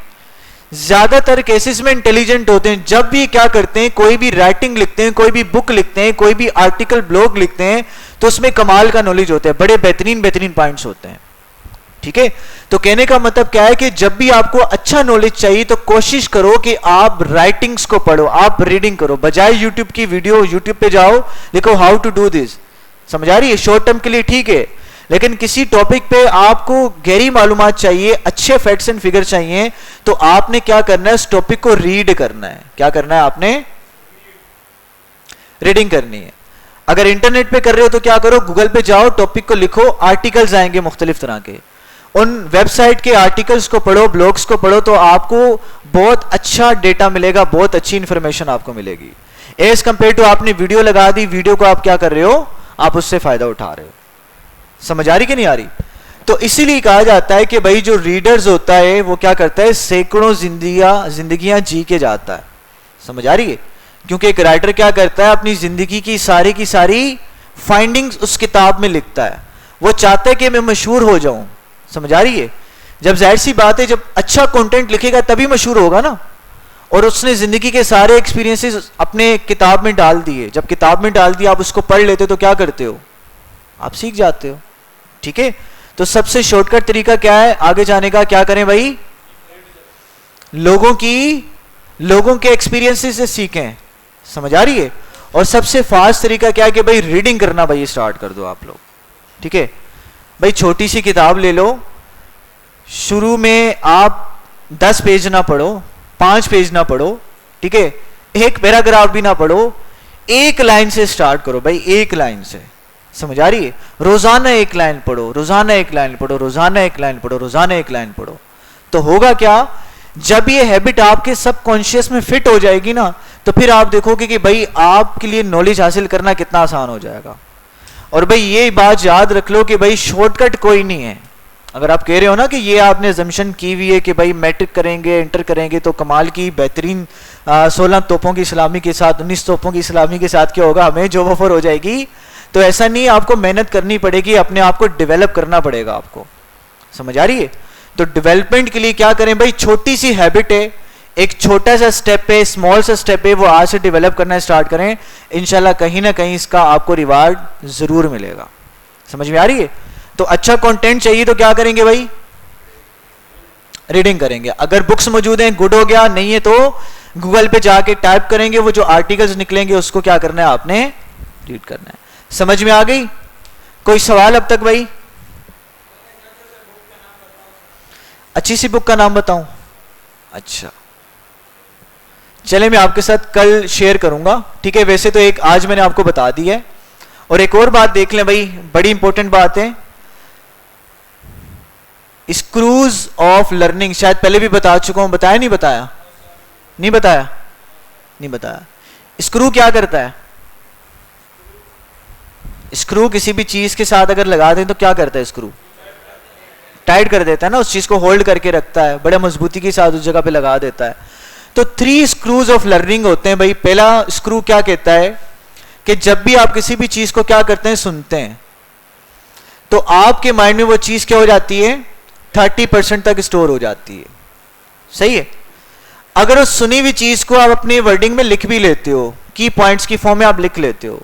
ज्यादातर केसेस में इंटेलिजेंट होते हैं। जब भी क्या करते हैं, कोई भी राइटिंग लिखते हैं, कोई भी बुक लिखते हैं, कोई भी आर्टिकल ब्लॉग लिखते हैं, तो उसमें कमाल का नॉलेज होता है, बड़े बेहतरीन बेहतरीन पॉइंट्स होते हैं। ठीक है, तो कहने का मतलब क्या है कि जब भी आपको अच्छा नॉलेज चाहिए तो कोशिश करो कि आप राइटिंग्स को पढ़ो, आप रीडिंग करो, बजाय यूट्यूब की वीडियो, यूट्यूब पे जाओ, लिखो हाउ टू डू दिस। समझ आ रही है? शॉर्ट टर्म के लिए ठीक है, लेकिन किसी टॉपिक पे आपको गहरी मालूमात चाहिए, अच्छे फैक्ट्स एंड फिगर चाहिए, तो आपने क्या करना है, उस टॉपिक को रीड करना है। क्या करना है? आपने रीडिंग करनी है। अगर इंटरनेट पे कर रहे हो तो क्या करो, गूगल पे जाओ, टॉपिक को लिखो, आर्टिकल्स आएंगे मुख्तलिफ तरह के, उन वेबसाइट के आर्टिकल्स को पढ़ो, ब्लॉग्स को पढ़ो, तो आपको बहुत अच्छा डेटा मिलेगा, बहुत अच्छी इंफॉर्मेशन आपको मिलेगी। एज कंपेयर टू आपने वीडियो लगा दी, वीडियो को आप क्या कर रहे हो, आप उससे फायदा उठा रहे हो। समझ आ रही कि नहीं आ रही? तो इसीलिए कहा जाता है कि भाई जो रीडर्स होता है वो क्या करता है, सैकड़ों जिंदगियां जी के जाता है। समझ आ रही है? क्योंकि एक राइटर क्या करता है, अपनी जिंदगी की सारी फाइंडिंग्स उस किताब में लिखता है। वो चाहता है कि मैं मशहूर हो जाऊं। समझ आ रही है? जब जाहिर सी बात है, जब अच्छा कंटेंट लिखेगा तभी मशहूर होगा ना। और उसने जिंदगी के सारे एक्सपीरियंसेस अपने किताब में डाल दिए। जब किताब में डाल दिया, आप उसको पढ़ लेते हो तो क्या करते हो, आप सीख जाते हो। ठीक है, तो सबसे शॉर्टकट तरीका क्या है आगे जाने का? क्या करें भाई, लोगों के एक्सपीरियंसेस से सीखें। समझ आ रही है? और सबसे फास्ट तरीका क्या है कि भाई रीडिंग करना भाई स्टार्ट कर दो आप लोग। ठीक है भाई, छोटी सी किताब ले लो, शुरू में आप 10 पेज ना पढ़ो, 5 पेज ना पढ़ो, ठीक है, एक पैराग्राफ भी ना पढ़ो, एक लाइन से स्टार्ट करो भाई, एक लाइन से। समझ आ रही है? रोजाना एक लाइन पढ़ो, रोजाना एक लाइन पढ़ो, रोजाना एक लाइन पढ़ो, रोजाना एक लाइन पढ़ो। तो होगा क्या, जब ये हैबिट आपके सबकॉन्शियस में फिट हो जाएगी ना, तो फिर आप देखोगे कि भाई आपके लिए नॉलेज हासिल करना कितना आसान हो जाएगा। और भाई ये बात याद रख लो कि भाई शॉर्टकट कोई नहीं है। अगर आप कह रहे हो ना कि ये आपने अजम्पशन की हुई है कि भाई मैट्रिक करेंगे, इंटर करेंगे तो कमाल की बेहतरीन 16 तोपों की सलामी के साथ, 19 तोपों की सलामी के साथ क्या होगा, हमें जॉब ऑफर हो जाएगी, तो ऐसा नहीं, आपको मेहनत करनी पड़ेगी, अपने आप को डेवलप करना पड़ेगा आपको। समझ आ रही है? तो डेवलपमेंट के लिए क्या करें भाई, छोटी सी हैबिट है, एक छोटा सा स्टेप है, स्मॉल सा स्टेप है, वो आज से डेवलप करना स्टार्ट करें, इंशाल्लाह कहीं ना कहीं इसका आपको रिवार्ड जरूर मिलेगा। समझ में आ रही है? तो अच्छा कंटेंट चाहिए तो क्या करेंगे भाई, रीडिंग करेंगे। अगर बुक्स मौजूद हैं गुड हो गया, नहीं है तो गूगल पे जाके टाइप करेंगे, वो जो आर्टिकल्स निकलेंगे उसको क्या करना है, आपने रीड करना है। समझ में आ गई? कोई सवाल अब तक भाई? अच्छी सी बुक का नाम बताऊं? अच्छा चले, मैं आपके साथ कल शेयर करूंगा। ठीक है, वैसे तो एक आज मैंने आपको बता दी है। और एक और बात देख लें भाई, बड़ी इंपॉर्टेंट बात है, स्क्रूज ऑफ लर्निंग, शायद पहले भी बता चुका हूं, बताया नहीं बताया? नहीं बताया? नहीं बताया। स्क्रू क्या करता है? स्क्रू किसी भी चीज के साथ अगर लगा दें तो क्या करता है, स्क्रू टाइट कर देता है ना, उस चीज को होल्ड करके रखता है, बड़े मजबूती के साथ उस जगह पे लगा देता है। तो 3 स्क्रूज ऑफ लर्निंग होते हैं भाई। पहला स्क्रू क्या कहता है कि जब भी आप किसी भी चीज को क्या करते हैं, सुनते हैं, तो आपके माइंड में वो चीज क्या हो जाती है, 30% तक स्टोर हो जाती है। सही है? अगर उस सुनी हुई चीज को आप अपने वर्डिंग में लिख भी लेते हो, की पॉइंट्स की फॉर्म में आप लिख लेते हो,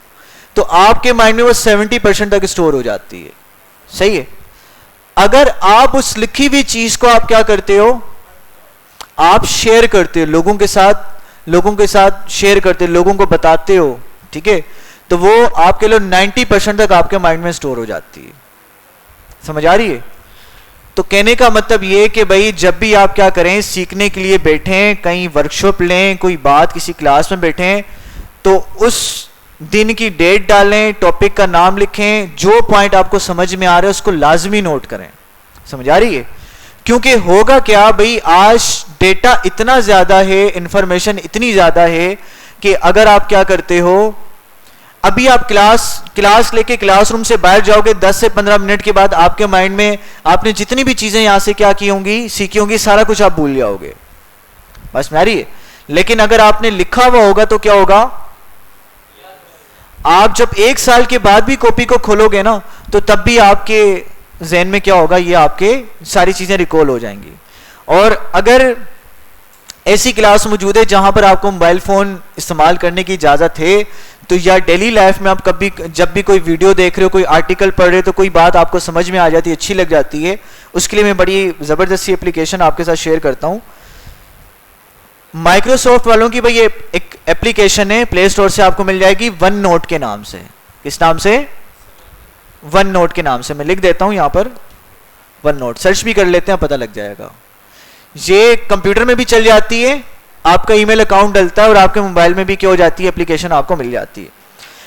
तो आपके माइंड में वो 70% तक स्टोर हो जाती है। सही है? अगर आप उस लिखी हुई चीज को आप क्या करते हो, आप शेयर करते हो लोगों के साथ शेयर करते हो, लोगों को बताते हो, ठीक है, तो वो आपके लिए 90% तक आपके माइंड में स्टोर हो जाती है। समझ आ रही है? तो कहने का मतलब ये कि भाई जब भी आप क्या करें, सीखने के लिए बैठें, कहीं वर्कशॉप लें, कोई बात किसी क्लास में बैठें, तो उस दिन की डेट डालें, टॉपिक का नाम लिखें, जो पॉइंट आपको समझ में आ रहा है उसको लाजमी नोट करें। समझ आ रही है? क्योंकि होगा क्या भाई, आज डेटा इतना ज्यादा है, इंफॉर्मेशन इतनी ज्यादा है कि अगर आप क्या करते हो, अभी आप क्लास लेके क्लासरूम से बाहर जाओगे, 10 से 15 मिनट के बाद आपके माइंड में आपने जितनी भी चीजें यहां से क्या की होंगी, सीखी होंगी, सारा कुछ आप भूल जाओगे। बस में आ रही है? लेकिन अगर आपने लिखा हुआ होगा तो क्या होगा, आप जब 1 साल के बाद भी कॉपी को खोलोगे ना, तो तब भी आपके ज़हन में क्या होगा, ये आपके सारी चीजें रिकॉल हो जाएंगी। और अगर ऐसी क्लास मौजूद है जहां पर आपको मोबाइल फोन इस्तेमाल करने की इजाजत है, तो या डेली लाइफ में आप कभी जब भी कोई वीडियो देख रहे हो, कोई आर्टिकल पढ़ रहे हो, तो कोई बात आपको समझ में आ जाती है, अच्छी लग जाती है, उसके लिए मैं बड़ी जबरदस्ती एप्लीकेशन आपके साथ शेयर करता हूं। माइक्रोसॉफ्ट वालों की भाई ये एक एप्लीकेशन है, प्ले स्टोर से आपको मिल जाएगी, वन नोट के नाम से। किस नाम से? वन नोट के नाम से। मैं लिख देता हूं यहां पर, वन नोट, सर्च भी कर लेते हैं, पता लग जाएगा। ये कंप्यूटर में भी चल जाती है, आपका ईमेल अकाउंट डलता है और आपके मोबाइल में भी क्या हो जाती है, एप्लीकेशन आपको मिल जाती है।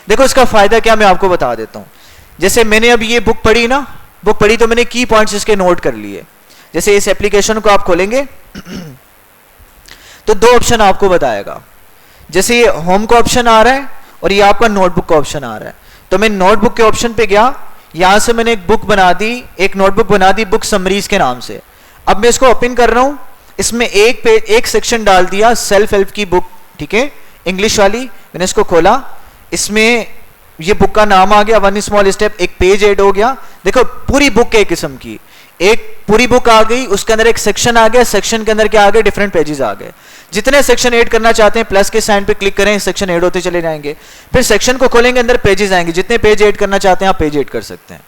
देखो इसका फायदा क्या, मैं आपको बता देता हूं। जैसे मैंने अब ये बुक पढ़ी ना, बुक पढ़ी तो मैंने की पॉइंट्स इसके नोट कर लिए। जैसे इस एप्लीकेशन को आप खोलेंगे तो 2 ऑप्शन आपको बताएगा। जैसे ये होम का ऑप्शन आ रहा है और ये आपका नोटबुक का ऑप्शन आ रहा है। तो मैं नोटबुक के ऑप्शन पे गया, यहां से मैंने एक बुक बना दी, एक नोटबुक बना दी बुक समरीज के नाम से। अब मैं इसको ओपन कर रहा हूं, इसमें एक सेक्शन डाल दिया सेल्फ हेल्प की बुक, ठीक है, इंग्लिश वाली। मैंने इसको खोला, इसमें ये बुक का नाम आ गया, वन स्मॉल स्टेप, एक पेज ऐड हो गया। देखो पूरी बुक एक किस्म की, एक पूरी बुक आ गई, उसके अंदर एक सेक्शन आ गया, सेक्शन के अंदर क्या आ गए, डिफरेंट पेजेस आ गए। जितने सेक्शन ऐड करना चाहते हैं प्लस के साइन पे क्लिक करें, सेक्शन ऐड होते चले जाएंगे। फिर सेक्शन को खोलेंगे, अंदर पेजेस आएंगे, जितने पेज ऐड करना चाहते हैं आप पेज ऐड कर सकते हैं।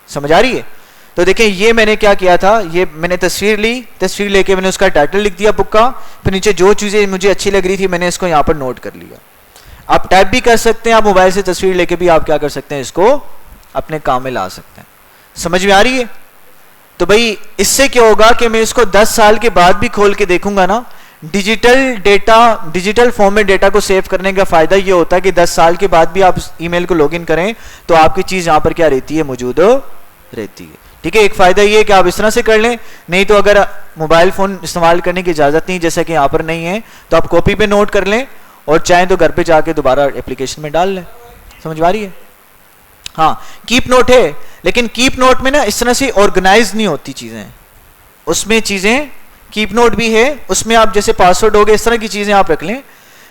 समझ आ रही है? तो देखें ये मैंने क्या किया था, ये मैंने तस्वीर ली, तस्वीर लेके मैंने उसका टाइटल लिख दिया बुक का, फिर नीचे जो चीजें मुझे अच्छी लग रही थी मैंने इसको यहाँ पर नोट कर लिया। आप टाइप भी कर सकते हैं, आप मोबाइल से तस्वीर लेके भी आप क्या कर सकते हैं, इसको अपने काम में ला सकते हैं। समझ में आ रही है? तो भाई इससे क्या होगा कि मैं इसको 10 साल के बाद भी खोल के देखूंगा ना, डिजिटल डेटा, डिजिटल फॉर्म में डेटा को सेव करने का फायदा ये होता है कि 10 साल के बाद भी आप ईमेल को लॉगिन करें तो आपकी चीज यहां पर क्या रहती है, मौजूद रहती है। ठीक है, एक फायदा ये है कि आप इस तरह से कर लें। नहीं तो अगर मोबाइल फोन इस्तेमाल करने की इजाजत नहीं, जैसा कि यहां पर नहीं है, तो आप कॉपी पे नोट कर लें और चाहें तो घर पे जाके दोबारा एप्लीकेशन में डाल लें। समझ आ रही है? हाँ, कीप नोट है, लेकिन कीप नोट में ना इस तरह से ऑर्गेनाइज नहीं होती चीजें। उसमें चीजें कीप नोट भी है, उसमें आप जैसे पासवर्ड हो गए इस तरह की चीजें आप रख लें,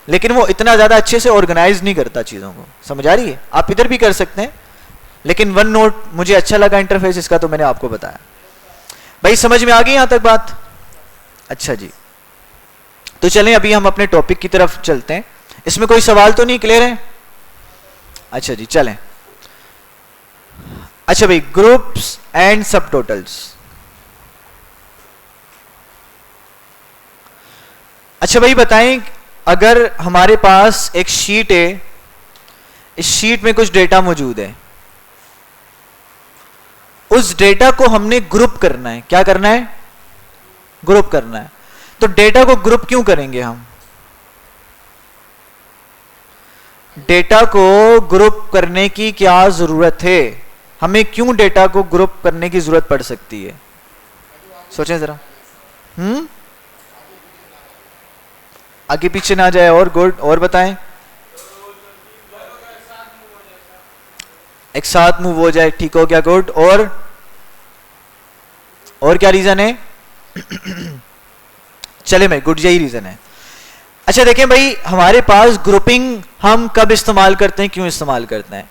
लेकिन वो इतना ज्यादा अच्छे से ऑर्गेनाइज नहीं करता चीजों को। समझ आ रही है? आप इधर भी कर सकते हैं, लेकिन वन नोट मुझे अच्छा लगा इंटरफेस इसका, तो मैंने आपको बताया। भाई समझ में आ गई यहां तक बात? अच्छा जी, तो चलें अभी हम अपने टॉपिक की तरफ चलते हैं। इसमें कोई सवाल तो नहीं, क्लियर है? अच्छा जी चलें। अच्छा भाई, ग्रुप्स एंड सब टोटल्स। अच्छा भाई बताएं, अगर हमारे पास एक शीट है, इस शीट में कुछ डेटा मौजूद है, उस डेटा को हमने ग्रुप करना है। क्या करना है? ग्रुप करना है। तो डेटा को ग्रुप क्यों करेंगे हम? डेटा को ग्रुप करने की क्या जरूरत है? हमें क्यों डेटा को ग्रुप करने की जरूरत पड़ सकती है? सोचें जरा। आगे पीछे ना जाए, और गुड, और बताएं। एक साथ मूव हो जाए, ठीक हो गया, गुड। और क्या रीजन है? चले भाई, गुड, यही रीजन है। अच्छा देखें भाई, हमारे पास ग्रुपिंग हम कब इस्तेमाल करते हैं, क्यों इस्तेमाल करते हैं?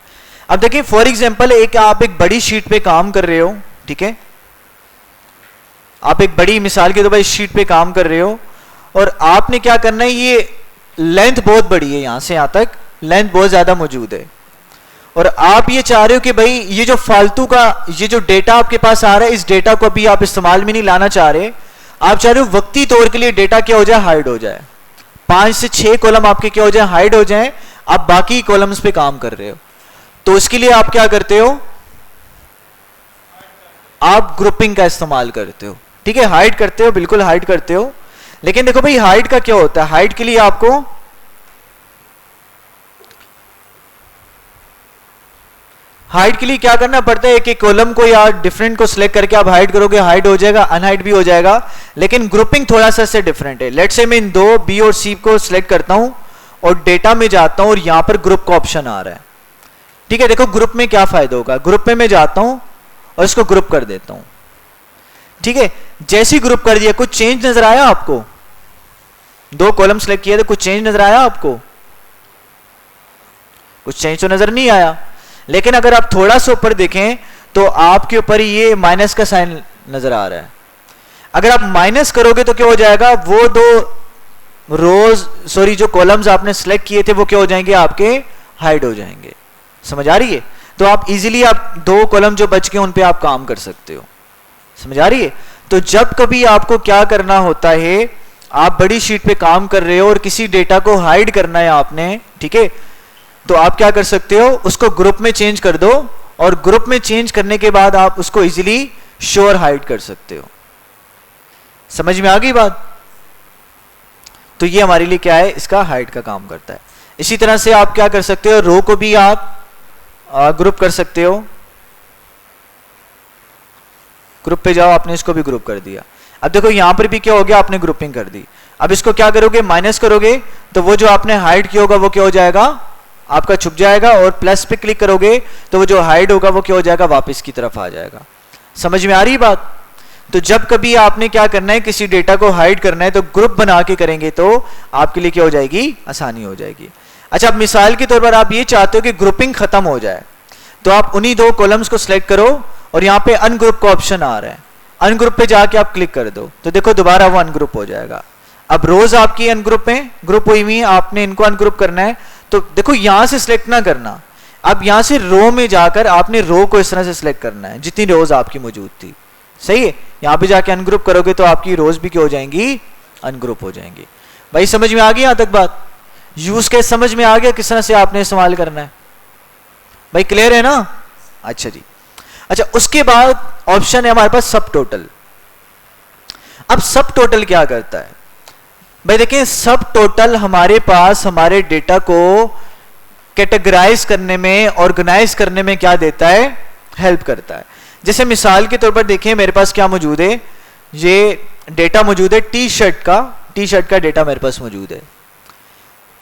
अब देखें फॉर एग्जांपल, एक आप एक बड़ी शीट पे काम कर रहे हो, ठीक है, आप एक बड़ी मिसाल के तो भाई शीट पे काम कर रहे हो, और आपने क्या करना है, ये लेंथ बहुत बड़ी है, यहां से यहां तक लेंथ बहुत ज्यादा मौजूद है, और आप ये चाह रहे हो कि भाई ये जो फालतू का ये जो डेटा आपके पास आ रहा है, इस डेटा को अभी आप इस्तेमाल में नहीं लाना चाह रहे, आप चाह रहे हो वक्ती तौर के लिए डेटा क्या हो जाए, हाइड हो जाए। 5 से 6 कॉलम आपके क्या हो जाए, हाइड हो जाए, आप बाकी कॉलम्स पे काम कर रहे हो। तो इसके लिए आप क्या करते हो, आप ग्रुपिंग का इस्तेमाल करते हो। ठीक है, हाइड करते हो, बिल्कुल हाइड करते हो। लेकिन देखो भाई, हाइड का क्या होता है, हाइड के लिए आपको हाइड के लिए क्या करना पड़ता है, एक एक कॉलम को या डिफरेंट को सिलेक्ट करके आप हाइड करोगे, हाइड हो जाएगा, अनहाइड भी हो जाएगा, लेकिन ग्रुपिंग थोड़ा सा से डिफरेंट है। लेट्स से मैं इन दो बी और सी को सिलेक्ट करता हूं और डेटा में जाता हूं और यहां पर ग्रुप का ऑप्शन आ रहा है। ठीक है, देखो ग्रुप में क्या फायदा होगा, ग्रुप में मैं जाता हूं और इसको ग्रुप कर देता हूं। ठीक है, जैसे ही ग्रुप कर दिया, कुछ चेंज नजर आया आपको? दो कॉलम सिलेक्ट किए तो कुछ चेंज नजर आया आपको? कुछ चेंज तो नजर नहीं आया। लेकिन अगर आप थोड़ा सा ऊपर देखें तो आपके ऊपर ये माइनस का साइन नजर आ रहा है। अगर आप माइनस करोगे तो क्या हो जाएगा, वो दो रोज सॉरी जो कॉलम्स आपने सिलेक्ट किए थे वो क्या हो जाएंगे, आपके हाइड हो जाएंगे। समझ आ रही है? तो आप इजीली आप दो कॉलम जो बच गए उन पे आप काम कर सकते हो। समझ आ रही है? तो जब कभी आपको क्या करना होता है, आप बड़ी शीट पे काम कर रहे हो और किसी डेटा को हाइड करना है आपने, ठीक है, तो आप क्या कर सकते हो, उसको ग्रुप में चेंज कर दो और ग्रुप में चेंज करने के बाद आप उसको इजीली शो और हाइड कर सकते हो। समझ में आ गई बात? तो ये हमारे लिए क्या है, इसका हाइड का काम करता है। इसी तरह से आप क्या कर सकते हो, रो को भी आप ग्रुप कर सकते हो। ग्रुप पे जाओ, आपने इसको भी ग्रुप कर दिया। अब देखो यहां पर भी क्या हो गया, आपने ग्रुपिंग कर दी। अब इसको क्या करोगे, माइनस करोगे तो वो जो आपने हाइड किया होगा वो क्या हो जाएगा, आपका छुप जाएगा, और प्लस पे क्लिक करोगे तो वो जो हाइड होगा वो क्या हो जाएगा, वापस की तरफ आ जाएगा। समझ में आ रही बात? तो जब कभी आपने क्या करना है, किसी डेटा को हाइड करना है तो ग्रुप बना के करेंगे तो आपके लिए क्या हो जाएगी, आसानी हो जाएगी। अच्छा, अब मिसाल के तौर पर आप ये चाहते हो कि ग्रुपिंग खत्म हो जाए, तो आप उन्हीं दो कॉलम्स को सिलेक्ट करो और यहाँ पे अनग्रुप का ऑप्शन आ रहा है, अनग्रुप पे जाके आप क्लिक कर दो तो देखो दोबारा वो अनग्रुप हो जाएगा। अब रोज आपकी अनग्रुप में ग्रुप हुई हुई, आपने इनको अनग्रुप करना है तो देखो यहां से सिलेक्ट ना करना, अब यहां से रो में जाकर आपने रो को इस तरह से सिलेक्ट करना है जितनी रोज आपकी मौजूद थी। सही है, यहां पे जाके अनग्रुप करोगे तो आपकी रोज भी क्या हो जाएंगी, अनग्रुप हो जाएंगी। भाई समझ में आ गई यहां तक बात? यूज केस समझ में आ गया किस तरह से आपने इस्तेमाल करना है? भाई क्लियर है ना? अच्छा जी। अच्छा, उसके बाद ऑप्शन है हमारे पास सब टोटल। अब सब टोटल क्या करता है भाई, देखिए सब टोटल हमारे पास हमारे डेटा को कैटेगराइज करने में, ऑर्गेनाइज करने में क्या देता है, हेल्प करता है। जैसे मिसाल के तौर पर देखिए मेरे पास क्या मौजूद है, ये डेटा मौजूद है टी शर्ट का डेटा मेरे पास मौजूद है।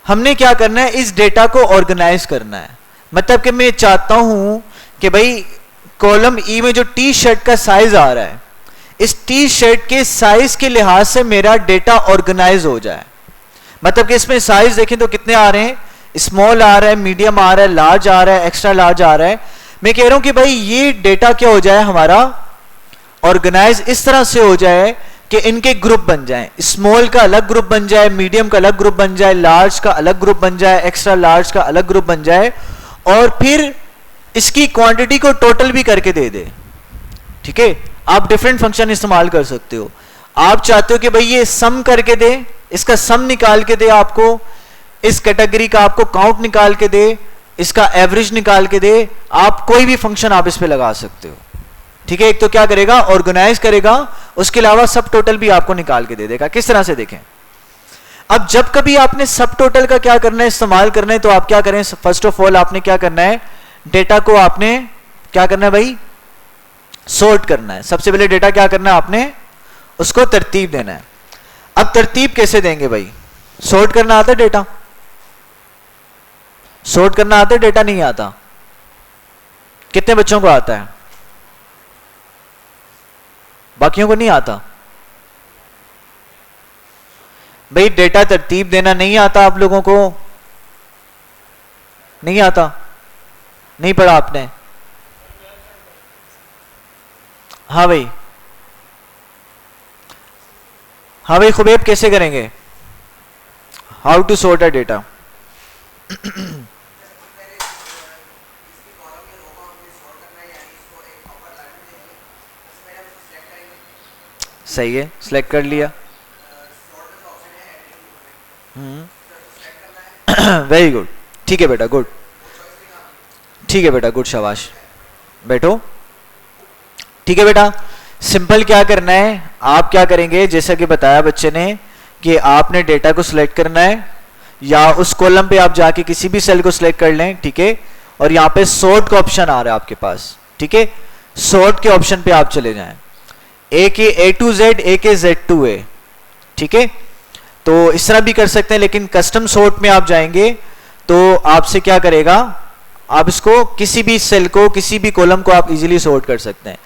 हमने क्या करना है, इस डेटा को ऑर्गेनाइज करना है। मतलब कि मैं चाहता हूं कि भाई कॉलम ई में जो टी शर्ट का साइज आ रहा है, इस टी शर्ट के साइज के लिहाज से मेरा डेटा ऑर्गेनाइज हो जाए। मतलब कि इसमें साइज देखें तो कितने आ रहे हैं, स्मॉल आ रहा है, मीडियम आ रहा है, लार्ज आ रहा है, एक्स्ट्रा लार्ज आ रहा है। मैं कह रहा हूं कि भाई ये डेटा क्या हो जाए, हमारा ऑर्गेनाइज इस तरह से हो जाए कि इनके ग्रुप बन जाए, स्मॉल का अलग ग्रुप बन जाए, मीडियम का अलग ग्रुप बन जाए, लार्ज का अलग ग्रुप बन जाए, एक्स्ट्रा लार्ज का अलग ग्रुप बन जाए, और फिर इसकी क्वांटिटी को टोटल भी करके दे दे। ठीक है, आप डिफरेंट फंक्शन इस्तेमाल कर सकते हो। आप चाहते हो कि भाई ये सम करके दे, इसका सम निकाल के दे आपको, इस कैटेगरी का आपको काउंट निकाल के दे, इसका एवरेज निकाल के दे, आप कोई भी फंक्शन आप इस पे लगा सकते हो। ठीक है, एक तो क्या करेगा, ऑर्गेनाइज करेगा, उसके अलावा सब टोटल भी आपको निकाल के दे देगा। किस तरह से देखें, अब जब कभी आपने सब टोटल का क्या करना है, इस्तेमाल करना है, तो आप क्या करें, फर्स्ट ऑफ ऑल आपने क्या करना है, डेटा को आपने क्या करना है भाई, सॉर्ट करना है। सबसे पहले डेटा क्या करना है, आपने उसको तरतीब देना है। अब तरतीब कैसे देंगे भाई, सॉर्ट करना आता है डेटा, सॉर्ट करना आता है डेटा, नहीं आता? कितने बच्चों को आता है? बाकियों को नहीं आता? भाई डेटा तरतीब देना नहीं आता आप लोगों को? नहीं आता? नहीं पढ़ा आपने? हाँ भाई, हाँ भाई खुबैब कैसे करेंगे, how to sort a data? सही है, सिलेक्ट कर लिया। वेरी गुड, ठीक है बेटा, गुड, ठीक है बेटा, गुड, शाबाश, बैठो। ठीक है बेटा, सिंपल क्या करना है, आप क्या करेंगे, जैसा कि बताया बच्चे ने कि आपने डेटा को सिलेक्ट करना है, या उस कॉलम पे आप जाके किसी भी सेल को सिलेक्ट कर लें, ठीक है, और यहाँ पे सॉर्ट का ऑप्शन आ रहा है आपके पास, ठीक है। सॉर्ट के ऑप्शन पे आप चले जाएं, ए के ए टू जेड, ए के जेड टू ए, ठीक है। तो इस तरह भी कर सकते हैं, लेकिन कस्टम सॉर्ट में आप जाएंगे तो आपसे क्या करेगा, आप इसको किसी भी सेल को, किसी भी कॉलम को आप इजीली सॉर्ट कर सकते हैं।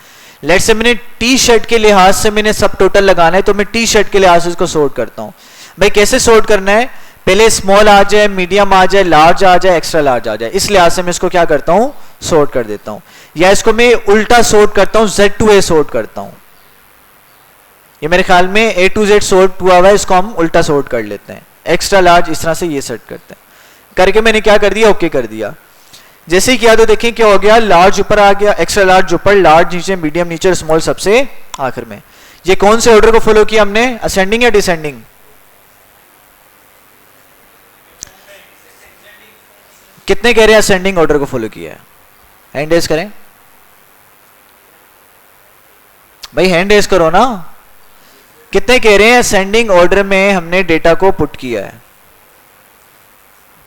लेट्स से मैंने टी शर्ट के लिहाज से मैंने सब टोटल लगाना है, तो मैं टी शर्ट के लिहाज से इसको सॉर्ट करता हूं। भाई कैसे सॉर्ट करना है, पहले स्मॉल आ जाए, मीडियम आ जाए, लार्ज आ जाए, एक्स्ट्रा लार्ज आ जाए, इस लिहाज से मैं इसको क्या करता हूं, सॉर्ट कर देता हूं। या इसको मैं उल्टा सॉर्ट करता हूं, Z to A सॉर्ट करता हूं। ये मेरे ख्याल में A to Z सॉर्ट हुआ है, इसको हम उल्टा सॉर्ट कर लेते हैं, एक्स्ट्रा लार्ज इस तरह से ये सेट करते हैं। करके मैंने क्या कर दिया, ओके कर दिया। जैसे ही किया तो देखें क्या हो गया, लार्ज ऊपर आ गया, एक्स्ट्रा लार्ज ऊपर, लार्ज नीचे, मीडियम नीचे, स्मॉल सबसे आखिर में। ये कौन से ऑर्डर को फॉलो किया हमने, असेंडिंग या डिसेंडिंग? कितने कह रहे हैं असेंडिंग ऑर्डर को फॉलो किया है? हैंड रेज करें भाई, हैंड रेज करो ना। कितने कह रहे हैं असेंडिंग ऑर्डर में हमने डेटा को पुट किया है?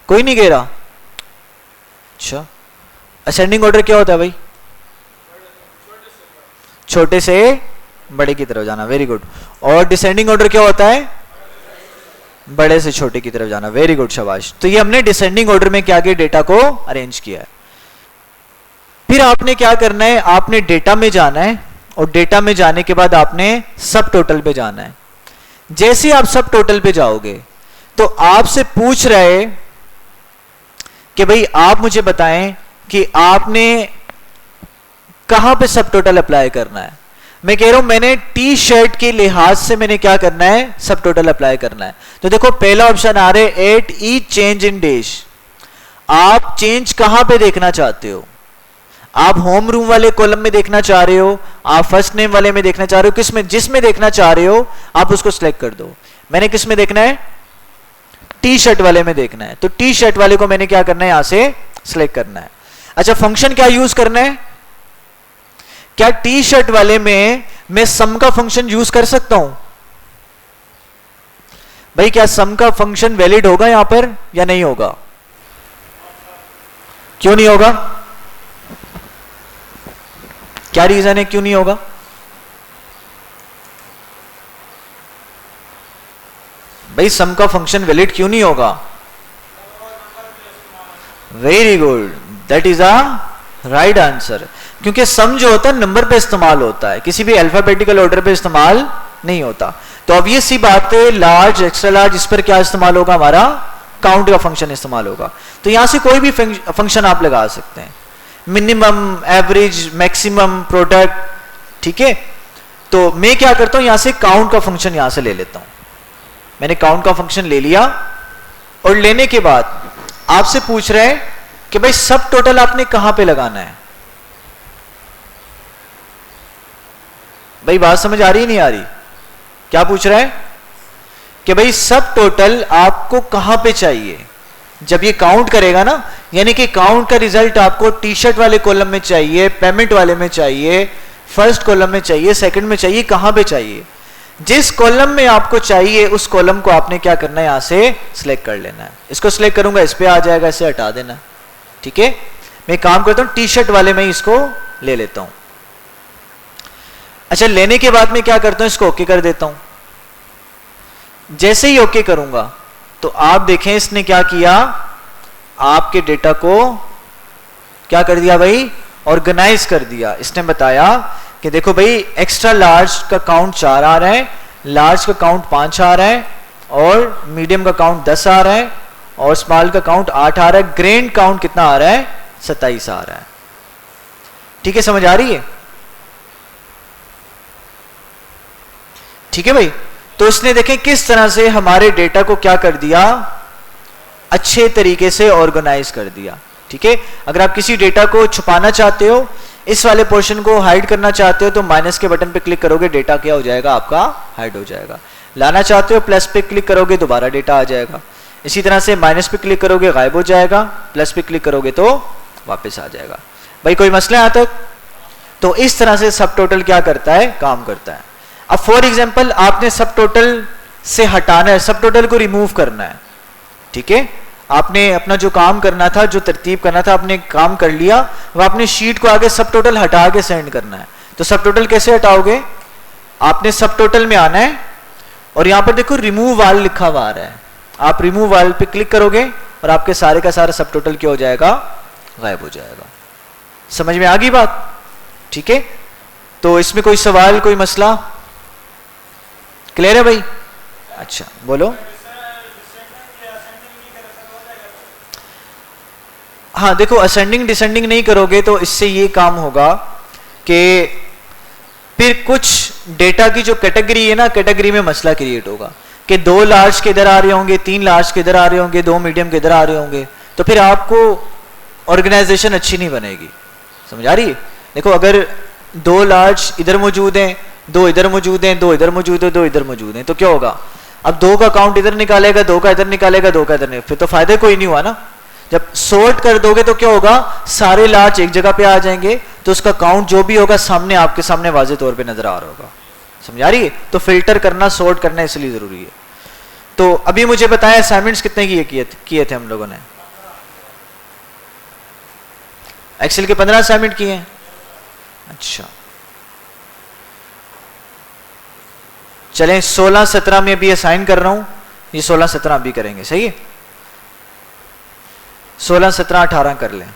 कोई नहीं कह रहा। अच्छा, असेंडिंग ऑर्डर क्या होता है भाई? छोटे से बड़े की तरफ जाना, वेरी गुड। और डिसेंडिंग ऑर्डर क्या होता है? बड़े से छोटे की तरफ जाना, वेरी गुड, शाबाश। तो ये हमने डिसेंडिंग ऑर्डर में क्या किया, डेटा को अरेंज किया है। फिर आपने क्या करना है, आपने डेटा में जाना है, और डेटा में जाने के बाद आपने सब टोटल पे जाना है। जैसे आप सब टोटल पे जाओगे तो आपसे पूछ रहे कि भाई आप मुझे बताएं कि आपने कहां पे सब टोटल अप्लाई करना है। मैं कह रहा हूं मैंने टी शर्ट के लिहाज से मैंने क्या करना है, सब टोटल अप्लाई करना है। तो देखो पहला ऑप्शन आ रहा है, at each change in days. आप चेंज कहां पे देखना चाहते हो? आप होम रूम वाले कॉलम में देखना चाह रहे हो, आप फर्स्ट नेम वाले में देखना चाह रहे हो, किसमें, जिसमें देखना चाह रहे हो आप उसको सिलेक्ट कर दो। मैंने किस में देखना है, टी शर्ट वाले में देखना है, तो टी शर्ट वाले को मैंने क्या करना है, यहां से सिलेक्ट करना है। अच्छा, फंक्शन क्या यूज करना है? क्या टी शर्ट वाले में मैं सम का फंक्शन यूज कर सकता हूं? भाई क्या सम का फंक्शन वैलिड होगा यहां पर या नहीं होगा? क्यों नहीं होगा? क्या रीजन है क्यों नहीं होगा? भाई सम का फंक्शन वैलिड क्यों नहीं होगा? Very good, that is a right answer. क्योंकि सम जो होता है नंबर पे इस्तेमाल होता है, किसी भी अल्फाबेटिकल ऑर्डर पे इस्तेमाल नहीं होता। तो ऑब्वियस सी बात है, लार्ज, एक्स्ट्रा लार्ज, इस पर क्या इस्तेमाल होगा, हमारा काउंट का फंक्शन इस्तेमाल होगा। तो यहां से कोई भी फंक्शन आप लगा सकते हैं, मिनिमम, एवरेज, मैक्सिमम, प्रोडक्ट, ठीक है। तो मैं क्या करता हूं, यहां से काउंट का फंक्शन यहां से ले लेता हूं। मैंने काउंट का फंक्शन ले लिया, और लेने के बाद आपसे पूछ रहे हैं कि भाई सब टोटल आपने कहां पे लगाना है। भाई बात समझ आ रही नहीं आ रही? क्या पूछ रहा है कि भाई सब टोटल आपको कहां पे चाहिए। जब ये काउंट करेगा ना, यानी कि काउंट का रिजल्ट आपको टी शर्ट वाले कॉलम में चाहिए, पेमेंट वाले में चाहिए, फर्स्ट कॉलम में चाहिए, सेकंड में चाहिए, कहां पे चाहिए। जिस कॉलम में आपको चाहिए उस कॉलम को आपने क्या करना है, यहां से सिलेक्ट कर लेना है। इसको सिलेक्ट करूंगा, इस पे आ जाएगा, इसे हटा देना, ठीक है। मैं काम करता हूं टी शर्ट वाले में इसको ले लेता हूं। अच्छा, लेने के बाद में क्या करता हूं, इसको ओके कर देता हूं। जैसे ही ओके करूंगा तो आप देखें इसने क्या किया, आपके डेटा को क्या कर दिया भाई, ऑर्गेनाइज कर दिया। इसने बताया कि देखो भाई एक्स्ट्रा लार्ज का काउंट 4 आ रहा है, लार्ज का काउंट 5 आ रहा है, और मीडियम का काउंट 10 आ रहा है, और स्मॉल का काउंट 8 आ रहा है, ग्रैंड काउंट कितना आ रहा है, 27 आ रहा है। ठीक है, समझ आ रही है? ठीक है भाई। तो इसने देखें किस तरह से हमारे डेटा को क्या कर दिया, अच्छे तरीके से ऑर्गेनाइज कर दिया। ठीक है, अगर आप किसी डेटा को छुपाना चाहते हो, इस वाले पोर्शन को हाइड करना चाहते हो, तो माइनस के बटन पे क्लिक करोगे, डेटा क्या हो जाएगा, आपका हाइड हो जाएगा। लाना चाहते हो, प्लस पे क्लिक करोगे, दोबारा डेटा आ जाएगा। इसी तरह से माइनस पे क्लिक करोगे, गायब हो जाएगा, प्लस पे क्लिक करोगे तो वापस आ जाएगा। भाई कोई मसला यहां तक? तो इस तरह से सब टोटल क्या करता है, काम करता है। अब फॉर एग्जाम्पल आपने सब टोटल से हटाना है, सब टोटल को रिमूव करना है। ठीक है, आपने अपना जो काम करना था, जो तरतीब करना था, आपने काम कर लिया, अब आपने शीट को आगे सब टोटल हटा के सेंड करना है। तो सब टोटल कैसे हटाओगे? आपने सब टोटल में आना है और यहां पर देखो रिमूव ऑल लिखा हुआ आ रहा है, आप रिमूव ऑल पे क्लिक करोगे और आपके सारे का सारा सब टोटल क्या हो जाएगा? गायब हो जाएगा। समझ में आ गई बात? ठीक है, तो इसमें कोई सवाल, कोई मसला? क्लियर है भाई? अच्छा बोलो। हाँ देखो, असेंडिंग डिसेंडिंग नहीं करोगे तो इससे ये काम होगा कि फिर कुछ डेटा की जो कैटेगरी है ना, कैटेगरी में मसला क्रिएट होगा कि 2 लार्ज के इधर आ रहे होंगे, 3 लार्ज के इधर आ रहे होंगे, 2 मीडियम के इधर आ रहे होंगे, तो फिर आपको ऑर्गेनाइजेशन अच्छी नहीं बनेगी। समझ आ रही है? देखो अगर 2 लार्ज इधर मौजूद हैं, 2 इधर मौजूद हैं, 2 इधर मौजूद है, 2 इधर मौजूद हैं, तो क्या होगा? अब 2 का काउंट इधर निकालेगा, 2 का इधर निकालेगा, 2 का इधर नहीं, फिर तो फायदे कोई नहीं हुआ ना। जब सॉर्ट कर दोगे तो क्या होगा? सारे लार्ज एक जगह पे आ जाएंगे, तो उसका काउंट जो भी होगा सामने आपके सामने वाज़े तौर पे नजर आ रहा होगा। समझ आ रही है? तो फिल्टर करना, सॉर्ट करना इसलिए जरूरी है। तो अभी मुझे बताया असाइनमेंट्स कितने किए थे हम लोगों ने? एक्सेल के 15 असाइनमेंट किए हैं। अच्छा चलें, 16-17 में अभी असाइन कर रहा हूं, ये 16-17 अभी करेंगे। सही है, 16-17-18 कर लें।